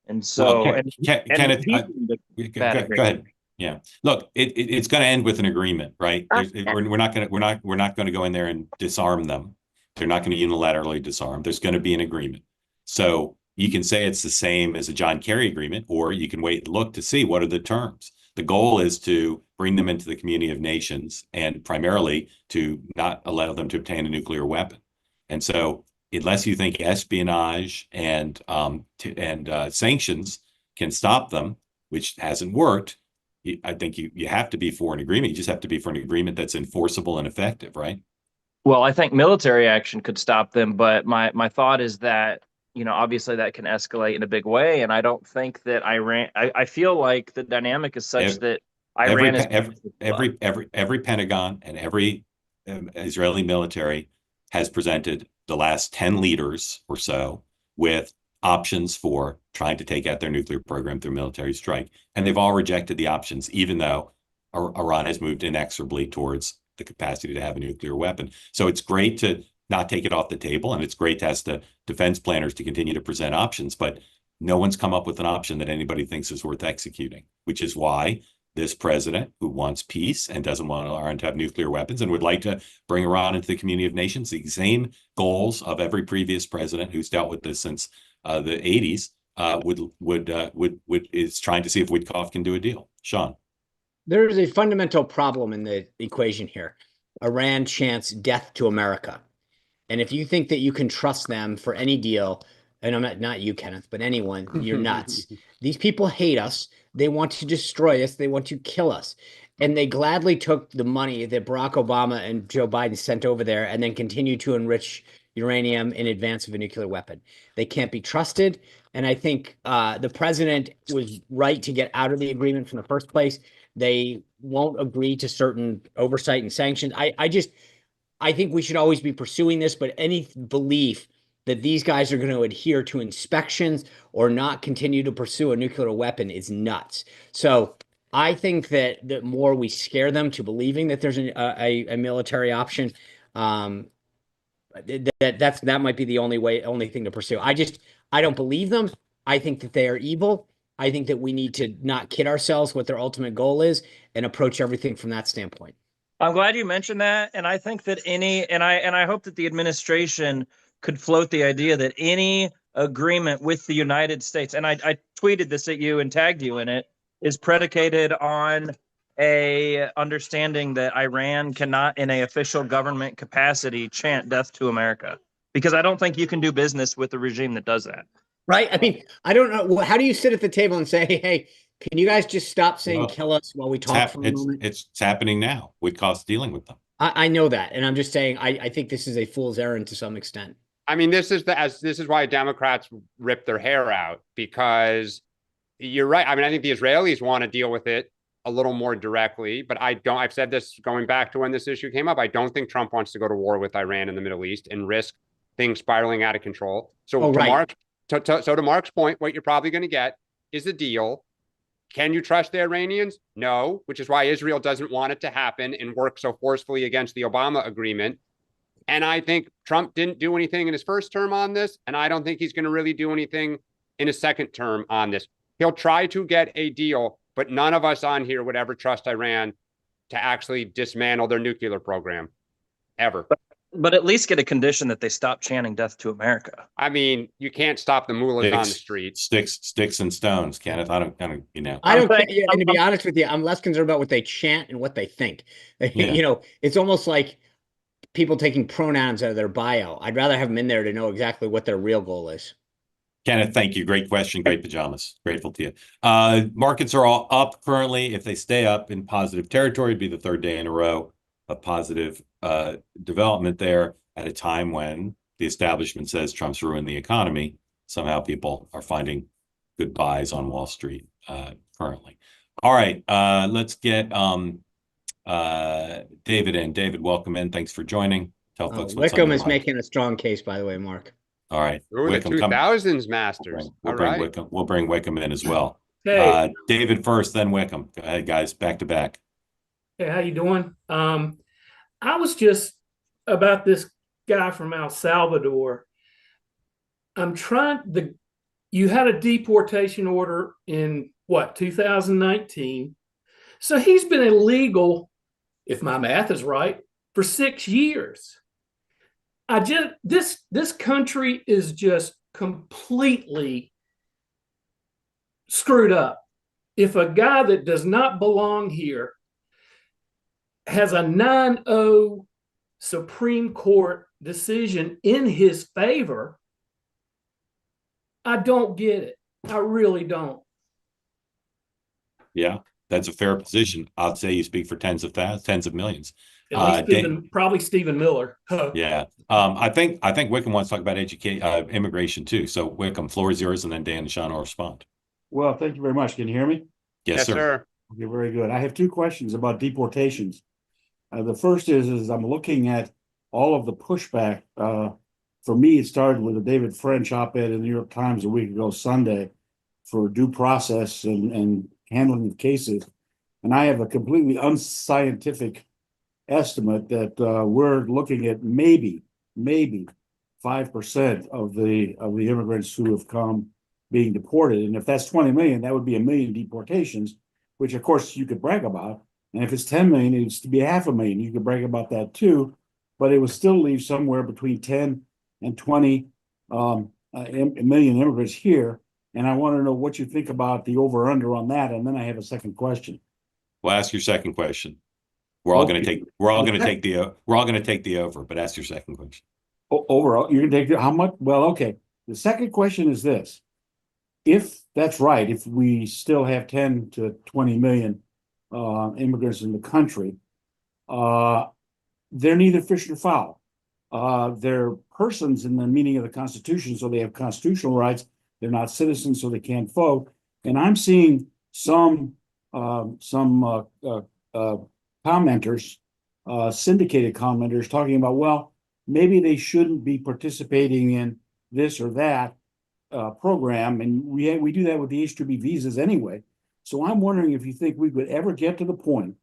And so, well, Kenneth, go ahead. Yeah, look, it's going to end with an agreement, right? We're not going to go in there and disarm them. They're not going to unilaterally disarm. There's going to be an agreement. So you can say it's the same as a John Kerry agreement, or you can wait and look to see what are the terms. The goal is to bring them into the community of nations, and primarily to not allow them to obtain a nuclear weapon. And so, unless you think espionage and sanctions can stop them, which hasn't worked, I think you have to be for an agreement. You just have to be for an agreement that's enforceable and effective, right? Well, I think military action could stop them, but my thought is that, obviously that can escalate in a big way. And I don't think that Iran, I feel like the dynamic is such that Iran every Pentagon and every Israeli military has presented the last 10 leaders or so with options for trying to take out their nuclear program through military strike. And they've all rejected the options, even though Iran has moved inexorably towards the capacity to have a nuclear weapon. So it's great to not take it off the table, and it's great to ask the defense planners to continue to present options, but no one's come up with an option that anybody thinks is worth executing, which is why this president, who wants peace and doesn't want Iran to have nuclear weapons and would like to bring Iran into the community of nations, the same goals of every previous president who's dealt with this since the 80s, is trying to see if Witkoff can do a deal. Sean. There is a fundamental problem in the equation here. Iran chants death to America. And if you think that you can trust them for any deal, and I'm not you, Kenneth, but anyone, you're nuts. These people hate us. They want to destroy us. They want to kill us. And they gladly took the money that Barack Obama and Joe Biden sent over there and then continue to enrich uranium in advance of a nuclear weapon. They can't be trusted. And I think the president was right to get out of the agreement from the first place. They won't agree to certain oversight and sanctions. I think we should always be pursuing this, but any belief that these guys are going to adhere to inspections or not continue to pursue a nuclear weapon is nuts. So I think that the more we scare them to believing that there's a military option, that might be the only thing to pursue. I don't believe them. I think that they are evil. I think that we need to not kid ourselves what their ultimate goal is and approach everything from that standpoint. I'm glad you mentioned that, and I think that I hope that the administration could float the idea that any agreement with the United States, and I tweeted this at you and tagged you in it, is predicated on a understanding that Iran cannot, in a official government capacity, chant death to America, because I don't think you can do business with a regime that does that. Right? I mean, I don't know. How do you sit at the table and say, hey, can you guys just stop saying kill us while we talk for a moment? It's happening now. Witkoff's dealing with them. I know that. And I'm just saying, I think this is a fool's errand to some extent. I mean, this is why Democrats rip their hair out, because you're right. I mean, I think the Israelis want to deal with it a little more directly, but I've said this going back to when this issue came up. I don't think Trump wants to go to war with Iran in the Middle East and risk things spiraling out of control. So to Mark's point, what you're probably going to get is a deal. Can you trust the Iranians? No, which is why Israel doesn't want it to happen and work so forcefully against the Obama agreement. And I think Trump didn't do anything in his first term on this, and I don't think he's going to really do anything in his second term on this. He'll try to get a deal, but none of us on here would ever trust Iran to actually dismantle their nuclear program, ever. But at least get a condition that they stop chanting death to America. I mean, you can't stop the mullahs on the street. Sticks and stones, Kenneth. I don't, and to be honest with you, I'm less concerned about what they chant and what they think. Yeah. It's almost like people taking pronouns out of their bio. I'd rather have them in there to know exactly what their real goal is. Kenneth, thank you. Great question. Great pajamas. Grateful to you. Markets are all up currently. If they stay up in positive territory, it'd be the third day in a row of positive development there at a time when the establishment says Trump's ruined the economy. Somehow people are finding good buys on Wall Street currently. All right, let's get David in. David, welcome in. Thanks for joining. Tell folks what's Wickham is making a strong case, by the way, Mark. All right. Ooh, the 2000s Masters. We'll bring Wickham in as well. Hey. David first, then Wickham. Go ahead, guys, back to back. Hey, how you doing? I was just about this guy from El Salvador. You had a deportation order in 2019. So he's been illegal, if my math is right, for 6 years. This country is just completely screwed up. If a guy that does not belong here has a 9-0 Supreme Court decision in his favor, I don't get it. I really don't. Yeah, that's a fair position. I'd say you speak for tens of millions. At least probably Stephen Miller. Yeah. I think Wickham wants to talk about immigration too. So Wickham, floor is yours, and then Dan and Sean will respond. Well, thank you very much. Can you hear me? Yes, sir. Okay, very good. I have two questions about deportations. The first is I'm looking at all of the pushback for me, it started with a David French op-ed in the New York Times a week ago Sunday for due process and handling of cases. And I have a completely unscientific estimate that we're looking at maybe 5% of the immigrants who have come being deported. And if that's 20 million, that would be 1 million deportations, which of course you could brag about. And if it's 10 million, it's to be 500,000. You could brag about that too, but it would still leave somewhere between 10 and 20 million immigrants here. And I want to know what you think about the over under on that. And then I have a second question. Well, ask your second question. We're all going to take the over, but ask your second question. Overall, you're going to take how much? Well, okay. The second question is this. If that's right, if we still have 10 to 20 million immigrants in the country, they're neither fish nor fowl. They're persons in the meaning of the Constitution, so they have constitutional rights. They're not citizens, so they can't vote. And I'm seeing some commenters, syndicated commenters, talking about, well, maybe they shouldn't be participating in this or that program, and we do that with the H-2B visas anyway. So I'm wondering if you think we could ever get to the point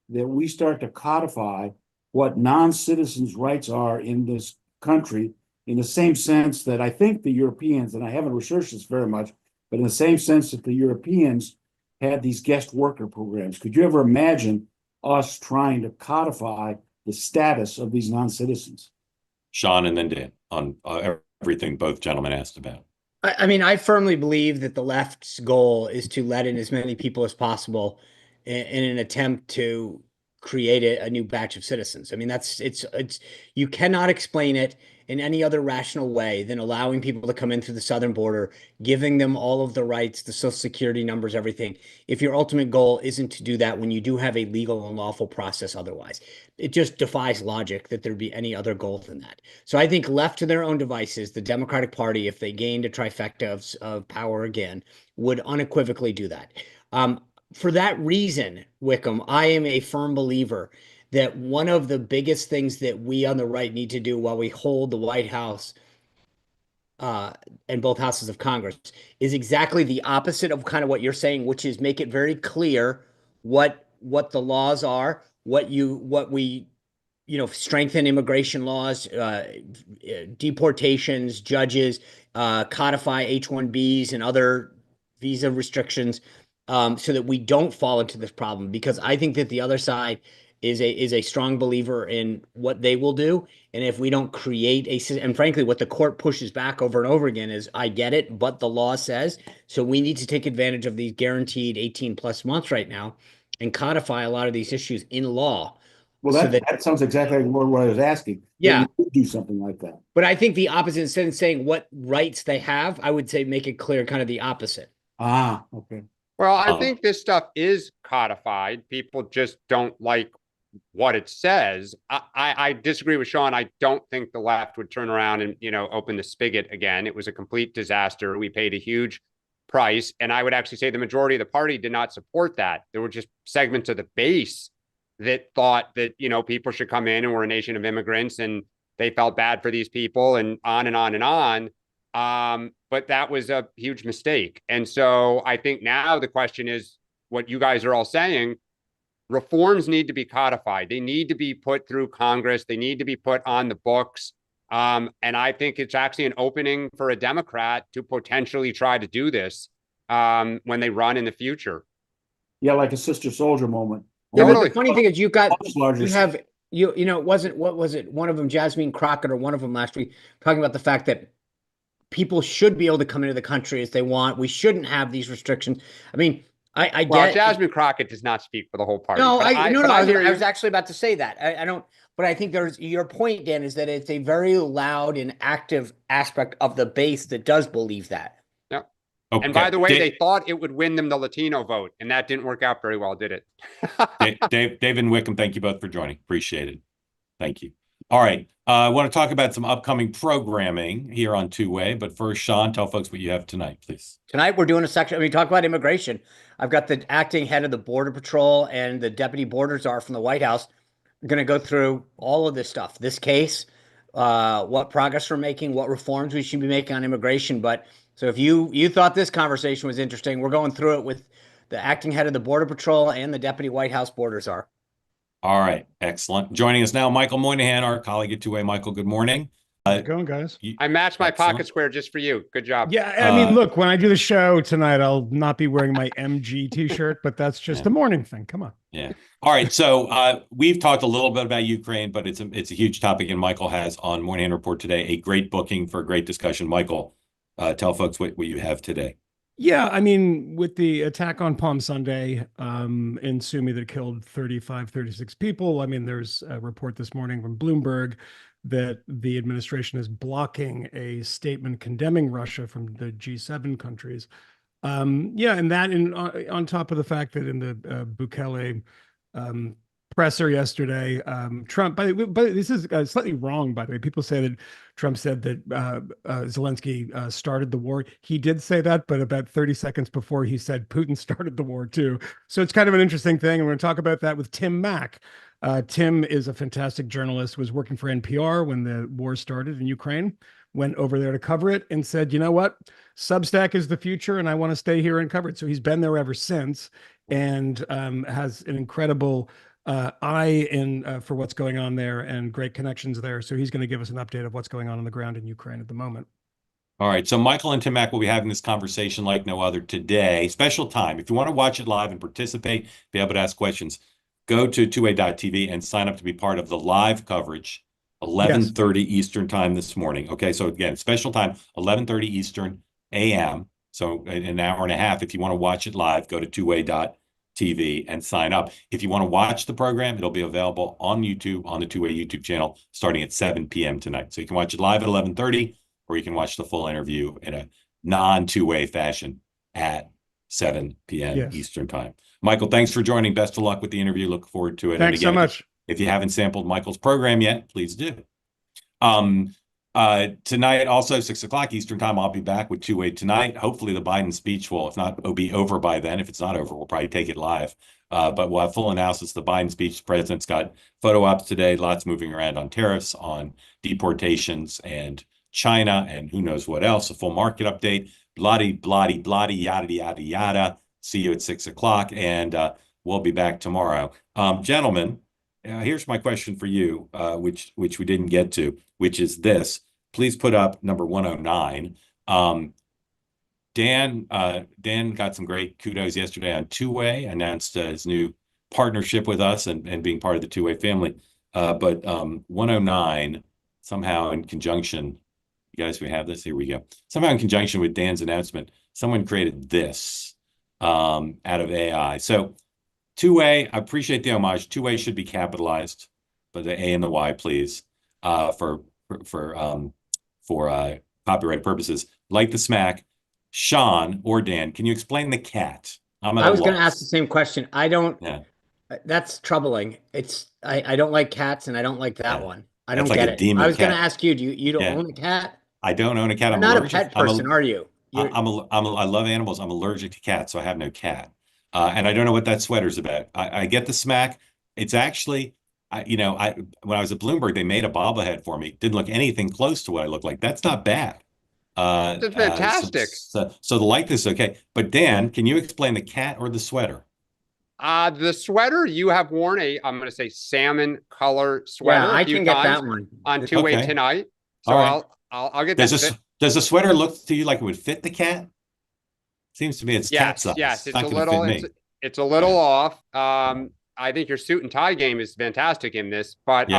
that we start to codify what non-citizens' rights are in this country, in the same sense that I think the Europeans, and I haven't researched this very much, but in the same sense that the Europeans had these guest worker programs. Could you ever imagine us trying to codify the status of these non-citizens? Sean and then Dan on everything both gentlemen asked about. I mean, I firmly believe that the left's goal is to let in as many people as possible in an attempt to create a new batch of citizens. I mean, it's you cannot explain it in any other rational way than allowing people to come in through the southern border, giving them all of the rights, the social security numbers, everything, if your ultimate goal isn't to do that when you do have a legal and lawful process otherwise. It just defies logic that there'd be any other goal than that. So I think left to their own devices, the Democratic Party, if they gained a trifecta of power again, would unequivocally do that. For that reason, Wickham, I am a firm believer that one of the biggest things that we on the right need to do while we hold the White House and both houses of Congress is exactly the opposite of kind of what you're saying, which is make it very clear what the laws are, strengthen immigration laws, deportations, judges, codify H-1Bs and other visa restrictions, so that we don't fall into this problem. Because I think that the other side is a strong believer in what they will do. And if we don't create and frankly, what the court pushes back over and over again is, I get it, but the law says, so we need to take advantage of these guaranteed 18 plus months right now and codify a lot of these issues in law. Well, that sounds exactly like what I was asking. Yeah. We could do something like that. But I think the opposite, instead of saying what rights they have, I would say make it clear kind of the opposite. Ah, okay. Well, I think this stuff is codified. People just don't like what it says. I disagree with Sean. I don't think the left would turn around and, open the spigot again. It was a complete disaster. We paid a huge price. And I would actually say the majority of the party did not support that. There were just segments of the base that thought that, people should come in and we're a nation of immigrants and they felt bad for these people and on and on and on. But that was a huge mistake. And so I think now the question is what you guys are all saying. Reforms need to be codified. They need to be put through Congress. They need to be put on the books. And I think it's actually an opening for a Democrat to potentially try to do this when they run in the future. Yeah, like a Sister Soldier moment. Yeah, but the funny thing is what was it? One of them, Jasmine Crockett, or one of them last week, talking about the fact that people should be able to come into the country as they want. We shouldn't have these restrictions. I mean, I get Jasmine Crockett does not speak for the whole party. No, I was actually about to say that. I don't, but I think there's your point, Dan, is that it's a very loud and active aspect of the base that does believe that. Yeah. Okay. And by the way, they thought it would win them the Latino vote, and that didn't work out very well, did it? Dave and Wickham, thank you both for joining. Appreciate it. Thank you. All right. I want to talk about some upcoming programming here on Two Way, but first, Sean, tell folks what you have tonight, please. Tonight, we're doing a section. Talk about immigration. I've got the acting head of the Border Patrol and the deputy border czar from the White House. We're going to go through all of this stuff, this case, what progress we're making, what reforms we should be making on immigration. But so if you thought this conversation was interesting, we're going through it with the acting head of the Border Patrol and the Deputy White House Border Czar. All right, excellent. Joining us now, Michael Moynihan, our colleague at Two-Way. Michael, good morning. How's it going, guys? I matched my Excellent. pocket square just for you. Good job. Yeah, I mean, look, when I do the show tonight, I'll not be wearing my MG t-shirt, but that's just a morning thing. Come on. Yeah. All right. So we've talked a little bit about Ukraine, but it's a huge topic, and Michael has on Moynihan Report today a great booking for a great discussion. Michael, tell folks what you have today. Yeah, I mean, with the attack on Palm Sunday in Sumy that killed 36 people, I mean, there's a report this morning from Bloomberg that the administration is blocking a statement condemning Russia from the G7 countries. Yeah, and that on top of the fact that in the Bukele presser yesterday, Trump, but this is slightly wrong, by the way. People say that Trump said that Zelensky started the war. He did say that, but about 30 seconds before he said Putin started the war too. So it's kind of an interesting thing. And we're going to talk about that with Tim Mack. Tim is a fantastic journalist, was working for NPR when the war started in Ukraine, went over there to cover it and said, you know what, Substack is the future and I want to stay here and cover it. So he's been there ever since and has an incredible eye for what's going on there and great connections there. So he's going to give us an update of what's going on the ground in Ukraine at the moment. All right. So Michael and Tim Mack will be having this conversation like no other today. Special time. If you want to watch it live and participate, be able to ask questions, go to tway.tv and sign up to be part of the live coverage, 11:30 Eastern time this morning. Okay. So again, special time, 11:30 Eastern a.m. So an hour and a half. If you want to watch it live, go to tway.tv and sign up. If you want to watch the program, it'll be available on YouTube, on the Two-Way YouTube channel, starting at 7 p.m. tonight. So you can watch it live at 11:30, or you can watch the full interview in a non-two-way fashion at 7 p.m. Eastern time. Michael, thanks for joining. Best of luck with the interview. Look forward to it. Thanks so much. If you haven't sampled Michael's program yet, please do. Tonight, also 6 o'clock Eastern time, I'll be back with Two-Way tonight. Hopefully the Biden speech will, if not, it'll be over by then. If it's not over, we'll probably take it live. But we'll have full analysis of the Biden speech. The president's got photo ops today, lots moving around on tariffs, on deportations and China, and who knows what else. A full market update, bloody, yada, yada, yada. See you at 6 o'clock, and we'll be back tomorrow. Gentlemen, here's my question for you, which we didn't get to, which is this. Please put up number 109. Dan got some great kudos yesterday on Two-Way, announced his new partnership with us and being part of the Two-Way family. But 109, somehow in conjunction, you guys, we have this, here we go. Somehow in conjunction with Dan's announcement, someone created this out of AI. So Two-Way, I appreciate the homage. Two-Way should be capitalized, but the A and the Y, please, for copyright purposes. Like the smack, Sean or Dan, can you explain the cat? I was going to ask the same question. I don't. Yeah. That's troubling. I don't like cats, and I don't like that one. I don't get it. I was going to ask you. Do you don't own a cat? I don't own a cat. I'm not a pet person, are you? I love animals. I'm allergic to cats, so I have no cat. And I don't know what that sweater's about. I get the smack. It's actually, when I was at Bloomberg, they made a bobblehead for me. Didn't look anything close to what I look like. That's not bad. That's fantastic. So the likeness is okay. But Dan, can you explain the cat or the sweater? The sweater, you have worn I'm going to say salmon color sweater. Yeah, I can get that one on Two-Way tonight. So right. I'll get that. Does the sweater look to you like it would fit the cat? Seems to me it's cat size. Yes, it's a little off. I think your suit and tie game is fantastic in this, but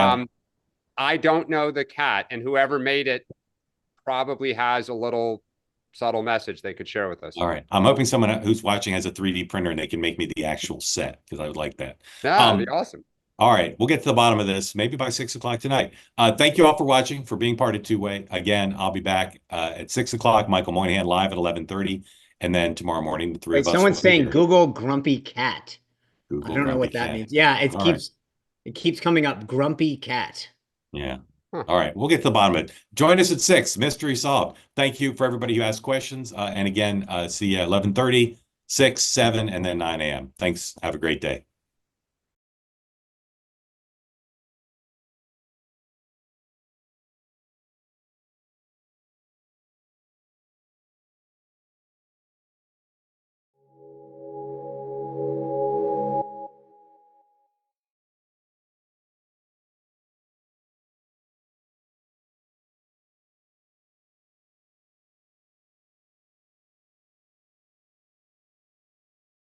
I don't know the cat, and whoever made it probably has a little subtle message they could share with us. All right. I'm hoping someone who's watching has a 3D printer and they can make me the actual set, because I would like that. That'd be awesome. All right. We'll get to the bottom of this maybe by 6 o'clock tonight. Thank you all for watching, for being part of Two-Way. Again, I'll be back at 6 o'clock. Michael Moynihan live at 11:30. And then tomorrow morning, the three of us. Someone's saying Google grumpy cat. Google I don't know what that means. Yeah, it keeps coming up. Grumpy cat. Yeah. All right. We'll get to the bottom of it. Join us at 6. Mystery solved. Thank you for everybody who asked questions. And again, see you at 11:30, 6, 7, and then 9 a.m. Thanks. Have a great day.